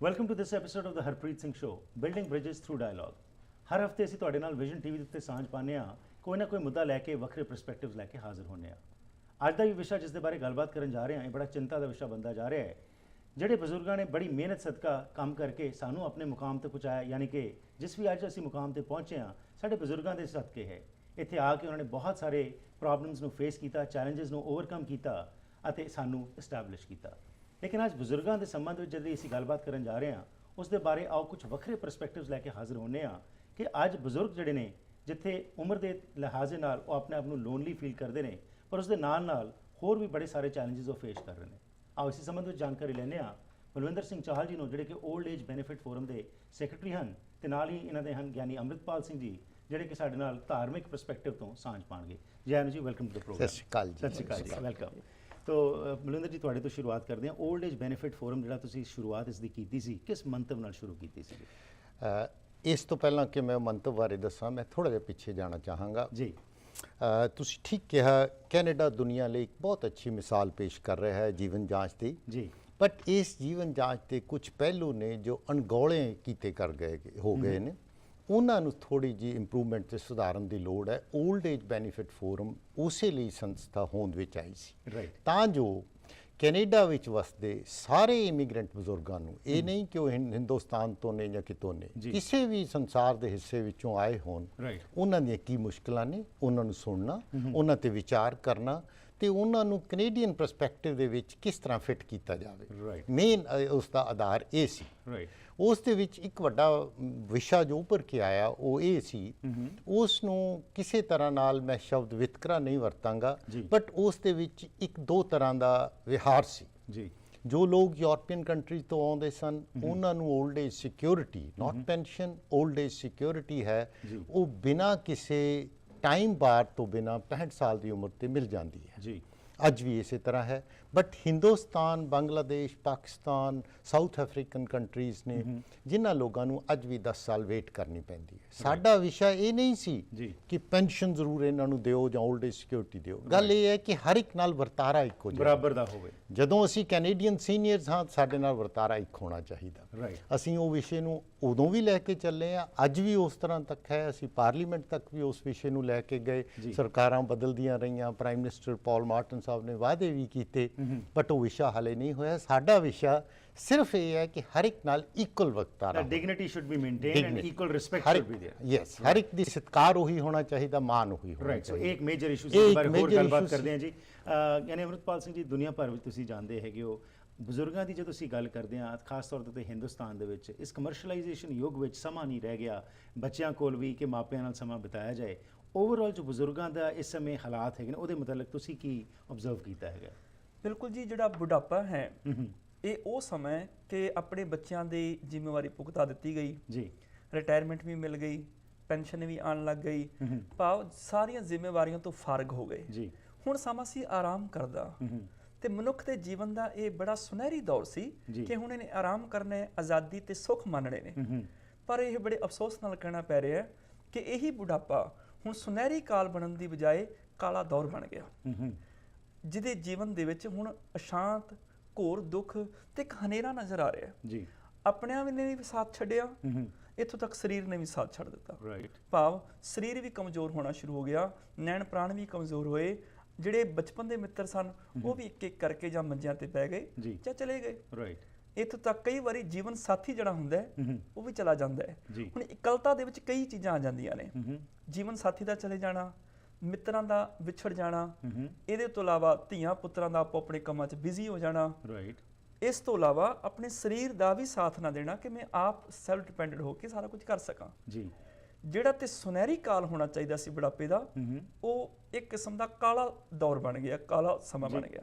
Welcome to this episode of the Harpreet Singh show, building bridges through dialogue. ਹਰ ਹਫਤੇ ਅਸੀਂ ਤੁਹਾਡੇ ਨਾਲ ਵਿਜ਼ਨ ਟੀਵੀ ਦੇ ਉੱਤੇ ਸਾਂਝ ਪਾਉਂਦੇ ਹਾਂ, ਕੋਈ ਨਾ ਕੋਈ ਮੁੱਦਾ ਲੈ ਕੇ ਵੱਖਰੇ ਪਰਸਪੈਕਟਿਵਸ ਲੈ ਕੇ ਹਾਜ਼ਰ ਹੁੰਦੇ ਹਾਂ। ਅੱਜ ਦਾ ਵੀ ਵਿਸ਼ਾ ਜਿਸ ਦੇ ਬਾਰੇ ਗੱਲਬਾਤ ਕਰਨ ਜਾ ਰਹੇ ਹਾਂ, ਇਹ ਬੜਾ ਚਿੰਤਾ ਦਾ ਵਿਸ਼ਾ ਬਣਦਾ ਜਾ ਰਿਹਾ ਹੈ। ਜਿਹੜੇ ਬਜ਼ੁਰਗਾਂ ਨੇ ਬੜੀ ਮਿਹਨਤ ਸਦਕਾ ਕੰਮ ਕਰਕੇ ਸਾਨੂੰ ਆਪਣੇ ਮੁਕਾਮ ਤੇ ਪਹੁੰਚਾਇਆ, ਯਾਨੀ ਕਿ ਜਿਸ ਵੀ ਅੱਜ ਅਸੀਂ ਮੁਕਾਮ ਤੇ ਪਹੁੰਚੇ ਹਾਂ, ਸਾਡੇ ਬਜ਼ੁਰਗਾਂ ਦੇ ਸਦਕੇ ਹੈ। ਇੱਥੇ ਆ ਕੇ ਉਹਨਾਂ ਨੇ ਬਹੁਤ ਸਾਰੇ ਪ੍ਰੋਬਲਮਸ ਨੂੰ ਫੇਸ ਕੀਤਾ, ਚੈਲੰਜਸ ਨੂੰ ਓਵਰਕਮ ਕੀਤਾ ਅਤੇ ਸਾਨੂੰ ਇਸਟੈਬਲਿਸ਼ ਕੀਤਾ। ਲੇਕਿਨ ਅੱਜ ਬਜ਼ੁਰਗਾਂ ਦੇ ਸੰਬੰਧ ਵਿੱਚ ਜਦੋਂ ਅਸੀਂ ਗੱਲਬਾਤ ਕਰਨ ਜਾ ਰਹੇ ਹਾਂ, ਉਸ ਦੇ ਬਾਰੇ ਆਓ ਕੁਝ ਵੱਖਰੇ ਪਰਸਪੈਕਟਿਵਸ ਲੈ ਕੇ ਹਾਜ਼ਰ ਹੁੰਦੇ ਹਾਂ ਕਿ ਅੱਜ ਬਜ਼ੁਰਗ ਜਿਹੜੇ ਨੇ, ਜਿੱਥੇ ਉਮਰ ਦੇ ਲਿਹਾਜ਼ੇ ਨਾਲ ਉਹ ਆਪਣੇ ਆਪ ਨੂੰ ਲੋਨਲੀ ਫੀਲ ਕਰਦੇ ਨੇ, ਪਰ ਉਸ ਦੇ ਨਾਲ ਨਾਲ ਹੋਰ ਵੀ ਬੜੇ ਸਾਰੇ ਚੈਲੰਜਸ ਉਹ ਫੇਸ ਕਰ ਰਹੇ ਨੇ। ਆਓ ਇਸੇ ਸੰਬੰਧ ਵਿੱਚ ਜਾਣਕਾਰੀ ਲੈਂਦੇ ਹਾਂ ਬਲਵਿੰਦਰ ਸਿੰਘ ਚਾਹਲ ਜੀ ਨੂੰ, ਜਿਹੜੇ ਕਿ 올ਡ ਏਜ ਬੈਨੀਫਿਟ ਫੋਰਮ ਦੇ ਸੈਕਟਰੀ ਹਨ, ਤੇ ਨਾਲ ਹੀ ਇਹਨਾਂ ਦੇ ਹਨ ਗਿਆਨੀ ਅੰਮ੍ਰਿਤਪਾਲ ਸਿੰਘ ਜੀ, ਜਿਹੜੇ ਕਿ ਸਾਡੇ ਨਾਲ ਧਾਰਮਿਕ ਪਰਸਪੈਕਟਿਵ ਤੋਂ ਸਾਂਝ ਪਾਉਣਗੇ। ਜੈ ਅਨੂ ਜੀ, ਵੈਲਕਮ ਟੂ ਦ ਪ੍ਰੋਗਰਾਮ। ਸਤਿ ਸ਼੍ਰੀ ਅਕਾਲ ਜੀ। ਸਤਿ ਸ਼੍ਰੀ ਅਕਾਲ ਜੀ, ਵੈਲਕਮ। ਤੋ ਬਲਵਿੰਦਰ ਜੀ, ਤੁਹਾਡੇ ਤੋਂ ਸ਼ੁਰੂਆਤ ਕਰਦੇ ਹਾਂ। 올ਡ ਏਜ ਬੈਨੀਫਿਟ ਫੋਰਮ ਜਿਹੜਾ ਤੁਸੀਂ ਸ਼ੁਰੂਆਤ ਇਸ ਦੀ ਕੀਤੀ ਸੀ, ਕਿਸ ਮੰਤਵ ਨਾਲ ਸ਼ੁਰੂ ਕੀਤੀ ਸੀ? ਇਸ ਤੋਂ ਪਹਿਲਾਂ ਕਿ ਮੈਂ ਮੰਤਵ ਬਾਰੇ ਦੱਸਾਂ, ਮੈਂ ਥੋੜ੍ਹਾ ਜਿਹਾ ਪਿੱਛੇ ਜਾਣਾ ਚਾਹਾਂਗਾ ਜੀ। ਤੁਸੀਂ ਠੀਕ ਕਿਹਾ, ਕੈਨੇਡਾ ਦੁਨੀਆ ਲਈ ਇੱਕ ਬਹੁਤ ਅੱਛੀ ਮਿਸਾਲ ਪੇਸ਼ ਕਰ ਰਿਹਾ ਹੈ ਜੀਵਨ ਜਾਂਚ ਦੀ ਜੀ। ਬਟ ਇਸ ਜੀਵਨ ਜਾਂਚ ਦੇ ਕੁਝ ਪਹਿਲੂ ਨੇ ਜੋ ਅਣਗੌਲੇ ਕੀਤੇ ਹੋ ਗਏ ਨੇ, ਉਹਨਾਂ ਨੂੰ ਥੋੜ੍ਹੀ ਜਿਹੀ ਇੰਪਰੂਵਮੈਂਟ ਤੇ ਸੁਧਾਰਨ ਦੀ ਲੋੜ ਹੈ। 올ਡ ਏਜ ਬੈਨੀਫਿਟ ਫੋਰਮ ਉਸੇ ਲਈ ਸੰਸਥਾ ਹੋਂਦ ਵਿੱਚ ਆਈ ਸੀ, ਤਾਂ ਜੋ ਕੈਨੇਡਾ ਵਿੱਚ ਵਸਦੇ ਸਾਰੇ ਇਮੀਗ੍ਰੈਂਟ ਬਜ਼ੁਰਗਾਂ ਨੂੰ, ਇਹ ਨਹੀਂ ਕਿ ਉਹ ਹਿੰਦੁਸਤਾਨ ਤੋਂ ਨੇ ਜਾਂ ਕਿਤੋਂ ਨੇ, ਕਿਸੇ ਵੀ ਸੰਸਾਰ ਦੇ ਹਿੱਸੇ ਵਿੱਚੋਂ ਆਏ ਹੋਣ, ਉਹਨਾਂ ਦੀਆਂ ਕੀ ਮੁਸ਼ਕਿਲਾਂ ਨੇ ਉਹਨਾਂ ਨੂੰ ਸੁਣਨਾ, ਉਹਨਾਂ ਤੇ ਵਿਚਾਰ ਕਰਨਾ ਤੇ ਉਹਨਾਂ ਨੂੰ ਕੈਨੇਡੀਅਨ ਪਰਸਪੈਕਟਿਵ ਦੇ ਵਿੱਚ ਕਿਸ ਤਰ੍ਹਾਂ ਫਿੱਟ ਕੀਤਾ ਜਾਵੇ। ਮੇਨ ਉਸ ਦਾ ਆਧਾਰ ਇਹ ਸੀ। ਉਸ ਦੇ ਵਿੱਚ ਇੱਕ ਵੱਡਾ ਵਿਸ਼ਾ ਜੋ ਉੱਭਰ ਕੇ ਆਇਆ ਉਹ ਇਹ ਸੀ, ਉਸ ਨੂੰ ਕਿਸੇ ਤਰ੍ਹਾਂ ਨਾਲ ਮੈਂ ਸ਼ਬਦ ਵਿਤਕਰਾ ਨਹੀਂ ਵਰਤਾਂਗਾ, ਬਟ ਉਸ ਦੇ ਵਿੱਚ ਇੱਕ ਦੋ ਤਰ੍ਹਾਂ ਦਾ ਵਿਹਾਰ ਸੀ ਜੀ। ਜੋ ਲੋਕ ਯੂਰਪੀਅਨ ਕੰਟਰੀ ਤੋਂ ਆਉਂਦੇ ਸਨ, ਉਹਨਾਂ ਨੂੰ 올ਡ ਏਜ ਸਿਕਿਉਰਿਟੀ, ਨਾਟ ਪੈਨਸ਼ਨ, 올ਡ ਏਜ ਸਿਕਿਉਰਿਟੀ ਹੈ, ਉਹ ਬਿਨਾਂ ਕਿਸੇ ਟਾਈਮ ਬਾਰ ਤੋਂ ਬਿਨਾਂ 65 ਸਾਲ ਦੀ ਉਮਰ ਤੇ ਮਿਲ ਜਾਂਦੀ ਹੈ ਜੀ। ਅੱਜ ਵੀ ਇਸੇ ਤਰ੍ਹਾਂ ਹੈ। But Hindustan, Bangladesh, Pakistan, south African countries ਨੇ ਜਿਨ੍ਹਾਂ ਲੋਕਾਂ ਨੂੰ ਅੱਜ ਵੀ 10 ਸਾਲ ਵੇਟ ਕਰਨੀ ਪੈਂਦੀ ਹੈ। ਸਾਡਾ ਵਿਸ਼ਾ ਇਹ ਨਹੀਂ ਸੀ ਕਿ ਪੈਨਸ਼ਨ ਜ਼ਰੂਰ ਇਹਨਾਂ ਨੂੰ ਦਿਓ ਜਾਂ 올ਡ ਏਜ ਸਿਕਿਉਰਿਟੀ ਦਿਓ। ਗੱਲ ਇਹ ਹੈ ਕਿ ਹਰ ਇੱਕ ਨਾਲ ਵਰਤਾਰਾ ਇੱਕੋ ਜਿਹਾ ਬਰਾਬਰ ਦਾ ਹੋਵੇ। ਜਦੋਂ ਅਸੀਂ ਕੈਨੇਡੀਅਨ ਸੀਨੀਅਰਸ ਹਾਂ, ਸਾਡੇ ਨਾਲ ਵਰਤਾਰਾ ਇੱਕ ਹੋਣਾ ਚਾਹੀਦਾ। ਅਸੀਂ ਉਹ ਵਿਸ਼ੇ ਨੂੰ ਉਦੋਂ ਵੀ ਲੈ ਕੇ ਚੱਲੇ ਹਾਂ, ਅੱਜ ਵੀ ਉਸ ਤਰ੍ਹਾਂ ਤੱਕ ਹੈ। ਅਸੀਂ ਪਾਰਲੀਮੈਂਟ ਤੱਕ ਵੀ ਉਸ ਵਿਸ਼ੇ ਨੂੰ ਲੈ ਕੇ ਗਏ, ਸਰਕਾਰਾਂ ਬਦਲਦੀਆਂ ਰਹੀਆਂ, ਪ੍ਰਾਈਮ ਮਿਨਿਸਟਰ ਪੌਲ ਮਾਰਟਨ ਸਾਹਿਬ ਨੇ ਵਾਅਦੇ ਵੀ ਕੀਤੇ, ਬਟ ਉਹ ਵਿਸ਼ਾ ਹਾਲੇ ਨਹੀਂ ਹੋਇਆ। ਸਾਡਾ ਵਿਸ਼ਾ ਸਿਰਫ ਇਹ ਹੈ ਕਿ ਹਰ ਇੱਕ ਨਾਲ ਇਕੁਅਲ ਵਰਤਾਰਾ, dignity should be maintained and equal respect should be there. Yes, ਹਰ ਇੱਕ ਦੀ ਸਤਿਕਾਰ ਉਹੀ ਹੋਣਾ ਚਾਹੀਦਾ, ਮਾਨ ਉਹੀ ਹੋਣਾ ਚਾਹੀਦਾ। ਸੋ ਇੱਕ ਮੇਜਰ ਇਸ਼ੂ ਇਸ ਬਾਰੇ ਹੋਰ ਗੱਲਬਾਤ ਕਰਦੇ ਹਾਂ ਜੀ। ਯਾਨੀ ਅੰਮ੍ਰਿਤਪਾਲ ਸਿੰਘ ਜੀ, ਦੁਨੀਆ ਭਰ ਵਿੱਚ ਤੁਸੀਂ ਜਾਣਦੇ ਹੈਗੇ ਹੋ, ਬਜ਼ੁਰਗਾਂ ਦੀ ਜਦੋਂ ਅਸੀਂ ਗੱਲ ਕਰਦੇ ਹਾਂ, ਖਾਸ ਤੌਰ ਤੇ ਹਿੰਦੁਸਤਾਨ ਦੇ ਵਿੱਚ ਇਸ ਕਮਰਸ਼ਲਾਈਜੇਸ਼ਨ ਯੁੱਗ ਵਿੱਚ ਸਮਾਂ ਨਹੀਂ ਰਹਿ ਗਿਆ ਬੱਚਿਆਂ ਕੋਲ ਵੀ ਕਿ ਮਾਪਿਆਂ ਨਾਲ ਸਮਾਂ ਬਿਤਾਇਆ ਜਾਏ। ਓਵਰਆਲ ਜੋ ਬਜ਼ੁਰਗਾਂ ਦਾ ਇਸ ਸਮੇਂ ਹਾਲਾਤ ਹੈਗੇ ਨੇ, ਉਹਦੇ ਮੁਤਲਕ ਤੁਸੀਂ ਕੀ ਆਬਜ਼ਰਵ ਕੀਤਾ ਹੈਗਾ? ਬਿਲਕੁਲ ਜੀ, ਜਿਹੜਾ ਬੁਢਾਪਾ ਹੈ ਇਹ ਉਹ ਸਮਾਂ ਕਿ ਆਪਣੇ ਬੱਚਿਆਂ ਦੀ ਜ਼ਿੰਮੇਵਾਰੀ ਭੁਗਤਾ ਦਿੱਤੀ ਗਈ ਜੀ, ਰਿਟਾਇਰਮੈਂਟ ਵੀ ਮਿਲ ਗਈ, ਪੈਨਸ਼ਨ ਵੀ ਆਉਣ ਲੱਗ ਗਈ, ਭਾਵ ਸਾਰੀਆਂ ਜ਼ਿੰਮੇਵਾਰੀਆਂ ਤੋਂ ਫਾਰਗ ਹੋ ਗਏ ਜੀ। ਹੁਣ ਸਮਾਂ ਸੀ ਆਰਾਮ ਕਰਦਾ, ਤੇ ਮਨੁੱਖ ਦੇ ਜੀਵਨ ਦਾ ਇਹ ਬੜਾ ਸੁਨਹਿਰੀ ਦੌਰ ਸੀ ਕਿ ਹੁਣ ਇਹਨੇ ਆਰਾਮ ਕਰਨਾ ਹੈ, ਆਜ਼ਾਦੀ ਤੇ ਸੁੱਖ ਮੰਨਣੇ ਨੇ। ਪਰ ਇਹ ਬੜੇ ਅਫਸੋਸ ਨਾਲ ਕਹਿਣਾ ਪੈ ਰਿਹਾ ਹੈ ਕਿ ਇਹੀ ਬੁਢਾਪਾ ਹੁਣ ਸੁਨਹਿਰੀ ਕਾਲ ਬਣਨ ਦੀ ਬਜਾਏ ਕਾਲਾ ਦੌਰ ਬਣ ਗਿਆ, ਜਿਹਦੇ ਜੀਵਨ ਦੇ ਵਿੱਚ ਹੁਣ ਅਸ਼ਾਂਤ, ਘੋਰ ਦੁੱਖ ਤੇ ਇੱਕ ਹਨੇਰਾ ਨਜ਼ਰ ਆ ਰਿਹਾ ਜੀ। ਆਪਣਿਆਂ ਨੇ ਵੀ ਸਾਥ ਛੱਡਿਆ, ਇੱਥੋਂ ਤੱਕ ਸਰੀਰ ਨੇ ਵੀ ਸਾਥ ਛੱਡ ਦਿੱਤਾ। ਭਾਵ ਸਰੀਰ ਵੀ ਕਮਜ਼ੋਰ ਹੋਣਾ ਸ਼ੁਰੂ ਹੋ ਗਿਆ, ਨੈਣ ਪ੍ਰਾਣ ਵੀ ਕਮਜ਼ੋਰ ਹੋਏ। ਜਿਹੜੇ ਬਚਪਨ ਦੇ ਮਿੱਤਰ ਸਨ ਉਹ ਵੀ ਇੱਕ ਇੱਕ ਕਰਕੇ ਜਾਂ ਮੰਜਿਆਂ ਤੇ ਪੈ ਗਏ ਜਾਂ ਚਲੇ ਗਏ। ਇੱਥੋਂ ਤੱਕ ਕਈ ਵਾਰੀ ਜੀਵਨ ਸਾਥੀ ਜਿਹੜਾ ਹੁੰਦਾ ਹੈ ਉਹ ਵੀ ਚਲਾ ਜਾਂਦਾ ਹੈ। ਹੁਣ ਇਕੱਲਤਾ ਦੇ ਵਿੱਚ ਕਈ ਚੀਜ਼ਾਂ ਆ ਜਾਂਦੀਆਂ ਨੇ, ਜੀਵਨ ਸਾਥੀ ਦਾ ਚਲੇ ਜਾਣਾ, ਮਿੱਤਰਾਂ ਦਾ ਵਿਛੜ ਜਾਣਾ, ਇਹਦੇ ਤੋਂ ਇਲਾਵਾ ਧੀਆਂ ਪੁੱਤਰਾਂ ਦਾ ਆਪੋ ਆਪਣੇ ਕੰਮਾਂ 'ਚ ਬਿਜ਼ੀ ਹੋ ਜਾਣਾ, ਇਸ ਤੋਂ ਇਲਾਵਾ ਆਪਣੇ ਸਰੀਰ ਦਾ ਵੀ ਸਾਥ ਨਾ ਦੇਣਾ ਕਿ ਮੈਂ ਆਪ ਸੈਲਫ ਡਿਪੈਂਡੈਂਟ ਹੋ ਕੇ ਸਾਰਾ ਕੁਝ ਕਰ ਸਕਾਂ ਜੀ। ਜਿਹੜਾ ਤੇ ਸੁਨਹਿਰੀ ਕਾਲ ਹੋਣਾ ਚਾਹੀਦਾ ਸੀ ਬੁਢਾਪੇ ਦਾ, ਉਹ ਇੱਕ ਕਿਸਮ ਦਾ ਕਾਲਾ ਦੌਰ ਬਣ ਗਿਆ, ਕਾਲਾ ਸਮਾਂ ਬਣ ਗਿਆ।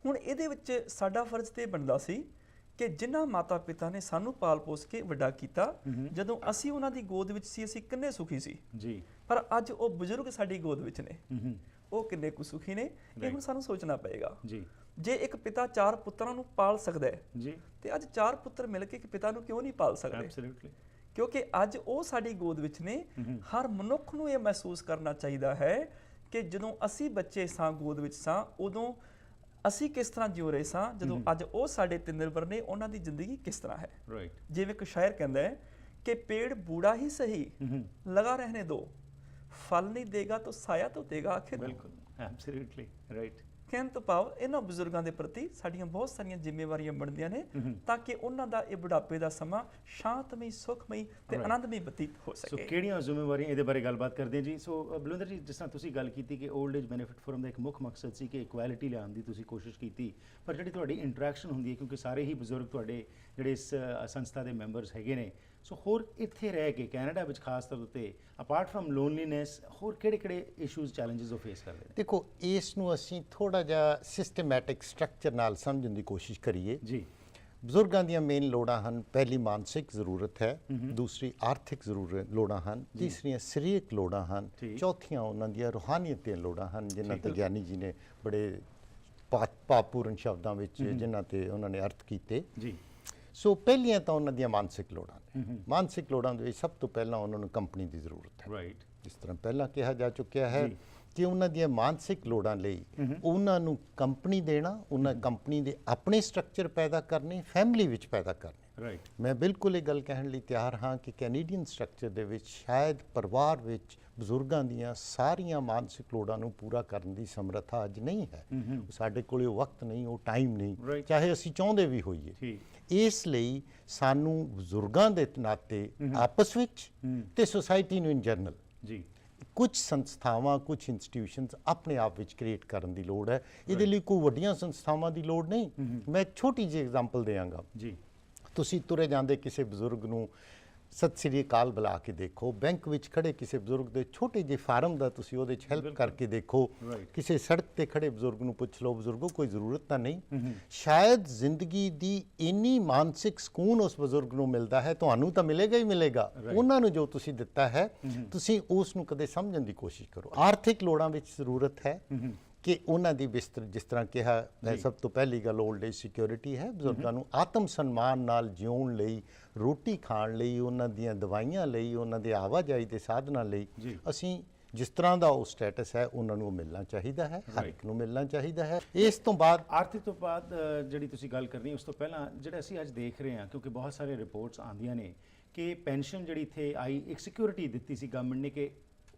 ਹੁਣ ਇਹਦੇ ਵਿੱਚ ਸਾਡਾ ਫਰਜ਼ ਤੇ ਬਣਦਾ ਸੀ ਕਿ ਜਿਨ੍ਹਾਂ ਮਾਤਾ ਪਿਤਾ ਨੇ ਸਾਨੂੰ ਪਾਲ ਪੋਸ ਕੇ ਵੱਡਾ ਕੀਤਾ, ਜਦੋਂ ਅਸੀਂ ਉਹਨਾਂ ਦੀ ਗੋਦ ਵਿੱਚ ਸੀ ਅਸੀਂ ਕਿੰਨੇ ਸੁਖੀ ਸੀ ਜੀ। ਪਰ ਅੱਜ ਉਹ ਬਜ਼ੁਰਗ ਸਾਡੀ ਗੋਦ ਵਿੱਚ ਨੇ, ਉਹ ਕਿੰਨੇ ਕੁ ਸੁਖੀ ਨੇ, ਇਹ ਹੁਣ ਸਾਨੂੰ ਸੋਚਣਾ ਪਏਗਾ ਜੀ। ਜੇ ਇੱਕ ਪਿਤਾ 4 ਪੁੱਤਰਾਂ ਨੂੰ ਪਾਲ ਸਕਦਾ ਹੈ ਜੀ, ਤੇ ਅੱਜ 4 ਪੁੱਤਰ ਮਿਲ ਕੇ ਇੱਕ ਪਿਤਾ ਨੂੰ ਕਿਉਂ ਨਹੀਂ ਪਾਲ ਸਕਦੇ? ਐਬਸੋਲੂਟਲੀ। ਕਿਉਂਕਿ ਅੱਜ ਉਹ ਸਾਡੀ ਗੋਦ ਵਿੱਚ ਨੇ। ਹਰ ਮਨੁੱਖ ਨੂੰ ਇਹ ਮਹਿਸੂਸ ਕਰਨਾ ਚਾਹੀਦਾ ਹੈ ਕਿ ਜਦੋਂ ਅਸੀਂ ਬੱਚੇ ਸਾਂ, ਗੋਦ ਵਿੱਚ ਸਾਂ, ਉਦੋਂ ਅਸੀਂ ਕਿਸ ਤਰ੍ਹਾਂ ਜਿਉ ਰਹੇ ਸਾਂ, ਜਦੋਂ ਅੱਜ ਉਹ ਸਾਡੇ ਤੇ ਨਿਰਭਰ ਨੇ, ਉਹਨਾਂ ਦੀ ਜ਼ਿੰਦਗੀ ਕਿਸ ਤਰ੍ਹਾਂ ਹੈ। ਰਾਈਟ। ਜਿਵੇਂ ਇੱਕ ਸ਼ਾਇਰ ਕਹਿੰਦਾ ਹੈ ਕਿ पेड़ बूढ़ा ही सही लगा रहने दो, फल नहीं देगा तो साया तो देगा आखिर। बिल्कुल, एब्सोल्युटली राइट। ਕਹਿਣ ਤੋਂ ਭਾਵ ਇਹਨਾਂ ਬਜ਼ੁਰਗਾਂ ਦੇ ਪ੍ਰਤੀ ਸਾਡੀਆਂ ਬਹੁਤ ਸਾਰੀਆਂ ਜ਼ਿੰਮੇਵਾਰੀਆਂ ਬਣਦੀਆਂ ਨੇ ਤਾਂ ਕਿ ਉਹਨਾਂ ਦਾ ਇਹ ਬੁਢਾਪੇ ਦਾ ਸਮਾਂ ਸ਼ਾਂਤਮਈ, ਸੁਖਮਈ ਤੇ ਆਨੰਦਮਈ ਬਤੀਤ ਹੋ ਸਕੇ। ਸੋ ਕਿਹੜੀਆਂ ਜ਼ਿੰਮੇਵਾਰੀਆਂ, ਇਹਦੇ ਬਾਰੇ ਗੱਲਬਾਤ ਕਰਦੇ ਹਾਂ ਜੀ। ਸੋ ਬਲਵਿੰਦਰ ਜੀ, ਜਿਸ ਤਰ੍ਹਾਂ ਤੁਸੀਂ ਗੱਲ ਕੀਤੀ ਕਿ 올ਡ ਏਜ ਬੈਨੀਫਿਟ ਫੋਰਮ ਦਾ ਇੱਕ ਮੁੱਖ ਮਕਸਦ ਸੀ ਕਿ ਇਕੁਐਲਿਟੀ ਲਿਆਉਣ ਦੀ ਤੁਸੀਂ ਕੋਸ਼ਿਸ਼ ਕੀਤੀ, ਪਰ ਜਿਹੜੀ ਤੁਹਾਡੀ ਇੰਟਰੈਕਸ਼ਨ ਹੁੰਦੀ ਹੈ, ਕਿਉਂਕਿ ਸਾਰੇ ਹੀ ਬਜ਼ੁਰਗ ਤੁਹਾਡੇ ਜਿਹੜੇ ਇਸ ਸੰਸਥਾ ਦੇ ਮੈਂਬਰਸ ਹੈਗੇ ਨੇ, ਸੋ ਹੋਰ ਇੱਥੇ ਰਹਿ ਕੇ ਕੈਨੇਡਾ ਵਿੱਚ ਖਾਸ ਤੌਰ ਉੱਤੇ ਅਪਾਰਟ ਫਰਮ ਲੋਨਲੀਨੈਸ ਹੋਰ ਕਿਹੜੇ ਇਸ਼ੂਜ਼, ਚੈਲੰਜਸ ਉਹ ਫੇਸ ਕਰਦੇ ਨੇ? ਦੇਖੋ, ਇਸ ਨੂੰ ਅਸੀਂ ਥੋੜਾ ਜਿਹਾ ਸਿਸਟਮੈਟਿਕ ਸਟਰਕਚਰ ਨਾਲ ਸਮਝਣ ਦੀ ਕੋਸ਼ਿਸ਼ ਕਰੀਏ ਜੀ। ਬਜ਼ੁਰਗਾਂ ਦੀਆਂ ਮੇਨ ਲੋੜਾਂ ਹਨ, ਪਹਿਲੀ ਮਾਨਸਿਕ ਜ਼ਰੂਰਤ ਹੈ, ਦੂਸਰੀ ਆਰਥਿਕ ਲੋੜਾਂ ਹਨ, ਤੀਸਰੀਆਂ ਸਰੀਰਕ ਲੋੜਾਂ ਹਨ, ਚੌਥੀਆਂ ਉਹਨਾਂ ਦੀਆਂ ਰੂਹਾਨੀਅਤ ਦੀਆਂ ਲੋੜਾਂ ਹਨ, ਜਿਨ੍ਹਾਂ ਤੇ ਗਿਆਨੀ ਜੀ ਨੇ ਬੜੇ ਭਾਵਪੂਰਨ ਸ਼ਬਦਾਂ ਵਿੱਚ ਜਿਨ੍ਹਾਂ ਤੇ ਉਹਨਾਂ ਨੇ ਅਰਥ ਕੀਤੇ ਜੀ। ਸੋ ਪਹਿਲੀਆਂ ਤਾਂ ਉਹਨਾਂ ਦੀਆਂ ਮਾਨਸਿਕ ਲੋੜਾਂ ਨੇ। ਮਾਨਸਿਕ ਲੋੜਾਂ ਦੇ ਵਿੱਚ ਸਭ ਤੋਂ ਪਹਿਲਾਂ ਉਹਨਾਂ ਨੂੰ ਕੰਪਨੀ ਦੀ ਜ਼ਰੂਰਤ ਹੈ। ਰਾਈਟ। ਜਿਸ ਤਰ੍ਹਾਂ ਪਹਿਲਾਂ ਕਿਹਾ ਜਾ ਚੁੱਕਿਆ ਹੈ ਕਿ ਉਹਨਾਂ ਦੀਆਂ ਮਾਨਸਿਕ ਲੋੜਾਂ ਲਈ ਉਹਨਾਂ ਨੂੰ ਕੰਪਨੀ ਦੇਣਾ, ਉਹਨਾਂ ਕੰਪਨੀ ਦੇ ਆਪਣੇ ਸਟਰਕਚਰ ਪੈਦਾ ਕਰਨੇ, ਫੈਮਿਲੀ ਵਿੱਚ ਪੈਦਾ ਕਰਨੇ। ਰਾਈਟ। ਮੈਂ ਬਿਲਕੁਲ ਇਹ ਗੱਲ ਕਹਿਣ ਲਈ ਤਿਆਰ ਹਾਂ ਕਿ ਕੈਨੇਡੀਅਨ ਸਟਰਕਚਰ ਦੇ ਵਿੱਚ ਸ਼ਾਇਦ ਪਰਿਵਾਰ ਵਿੱਚ ਬਜ਼ੁਰਗਾਂ ਦੀਆਂ ਸਾਰੀਆਂ ਮਾਨਸਿਕ ਲੋੜਾਂ ਨੂੰ ਪੂਰਾ ਕਰਨ ਦੀ ਸਮਰੱਥਾ ਅੱਜ ਨਹੀਂ ਹੈ। ਸਾਡੇ ਕੋਲ ਉਹ ਵਕਤ ਨਹੀਂ, ਉਹ ਟਾਈਮ ਨਹੀਂ, ਚਾਹੇ ਅਸੀਂ ਚਾਹੁੰਦੇ ਵੀ ਹੋਈਏ। ਇਸ ਲਈ ਸਾਨੂੰ ਬਜ਼ੁਰਗਾਂ ਦੇ ਨਾਤੇ ਆਪਸ ਵਿੱਚ ਤੇ ਸੋਸਾਇਟੀ ਨੂੰ ਇਨ ਜਨਰਲ ਜੀ ਕੁਝ ਸੰਸਥਾਵਾਂ, ਕੁਝ ਇੰਸਟੀਟਿਊਸ਼ਨਸ ਆਪਣੇ ਆਪ ਵਿੱਚ ਕ੍ਰੀਏਟ ਕਰਨ ਦੀ ਲੋੜ ਹੈ। ਇਹਦੇ ਲਈ ਕੋਈ ਵੱਡੀਆਂ ਸੰਸਥਾਵਾਂ ਦੀ ਲੋੜ ਨਹੀਂ। ਮੈਂ ਛੋਟੀ ਜਿਹੀ ਐਗਜ਼ਾਮਪਲ ਦਿਆਂਗਾ ਜੀ। ਤੁਸੀਂ ਤੁਰੇ ਜਾਂਦੇ ਕਿਸੇ ਬਜ਼ੁਰਗ ਨੂੰ ਸਤਿ ਸ੍ਰੀ ਅਕਾਲ ਬੁਲਾ ਕੇ ਦੇਖੋ, ਬੈਂਕ ਵਿੱਚ ਖੜੇ ਕਿਸੇ ਬਜ਼ੁਰਗ ਦੇ ਛੋਟੇ ਜਿਹੇ ਫਾਰਮ ਦਾ ਤੁਸੀਂ ਉਹਦੇ 'ਚ ਹੈਲਪ ਕਰਕੇ ਦੇਖੋ, ਕਿਸੇ ਸੜਕ ਤੇ ਖੜੇ ਬਜ਼ੁਰਗ ਨੂੰ ਪੁੱਛ ਲਓ, ਬਜ਼ੁਰਗੋ ਕੋਈ ਜ਼ਰੂਰਤ ਤਾਂ ਨਹੀਂ। ਸ਼ਾਇਦ ਜ਼ਿੰਦਗੀ ਦੀ ਇੰਨੀ ਮਾਨਸਿਕ ਸਕੂਨ ਉਸ ਬਜ਼ੁਰਗ ਨੂੰ ਮਿਲਦਾ ਹੈ, ਤੁਹਾਨੂੰ ਤਾਂ ਮਿਲੇਗਾ ਹੀ ਮਿਲੇਗਾ, ਉਹਨਾਂ ਨੂੰ ਜੋ ਤੁਸੀਂ ਦਿੱਤਾ ਹੈ ਤੁਸੀਂ ਉਸ ਨੂੰ ਕਦੇ ਸਮਝਣ ਦੀ ਕੋਸ਼ਿਸ਼ ਕਰੋ। ਆਰਥਿਕ ਲੋੜਾਂ ਵਿੱਚ ਜ਼ਰੂਰਤ ਹੈ ਕਿ ਉਹਨਾਂ ਦੀ ਬਿਸਤਰ, ਜਿਸ ਤਰ੍ਹਾਂ ਕਿਹਾ, ਸਭ ਤੋਂ ਪਹਿਲੀ ਗੱਲ 올ਡ ਏਜ ਸਿਕਿਉਰਿਟੀ ਹੈ। ਬਜ਼ੁਰਗਾਂ ਨੂੰ ਆਤਮ ਸਨਮਾਨ ਨਾਲ ਜਿਉਣ ਲਈ, ਰੋਟੀ ਖਾਣ ਲਈ, ਉਹਨਾਂ ਦੀਆਂ ਦਵਾਈਆਂ ਲਈ, ਉਹਨਾਂ ਦੇ ਆਵਾਜਾਈ ਦੇ ਸਾਧਨਾਂ ਲਈ ਅਸੀਂ ਜਿਸ ਤਰ੍ਹਾਂ ਦਾ ਉਹ ਸਟੇਟਸ ਹੈ ਉਹਨਾਂ ਨੂੰ ਮਿਲਣਾ ਚਾਹੀਦਾ ਹੈ, ਹਰ ਇੱਕ ਨੂੰ ਮਿਲਣਾ ਚਾਹੀਦਾ ਹੈ। ਇਸ ਤੋਂ ਬਾਅਦ ਆਰਥਿਕ ਤੋਂ ਬਾਅਦ ਜਿਹੜੀ ਤੁਸੀਂ ਗੱਲ ਕਰਨੀ, ਉਸ ਤੋਂ ਪਹਿਲਾਂ ਜਿਹੜਾ ਅਸੀਂ ਅੱਜ ਦੇਖ ਰਹੇ ਹਾਂ, ਕਿਉਂਕਿ ਬਹੁਤ ਸਾਰੇ ਰਿਪੋਰਟਸ ਆਉਂਦੀਆਂ ਨੇ ਕਿ ਪੈਨਸ਼ਨ ਜਿਹੜੀ ਇੱਥੇ ਆਈ, ਇੱਕ ਸਿਕਿਉਰਿਟੀ ਦਿੱਤੀ ਸੀ ਗਵਰਨਮੈਂਟ ਨੇ ਕਿ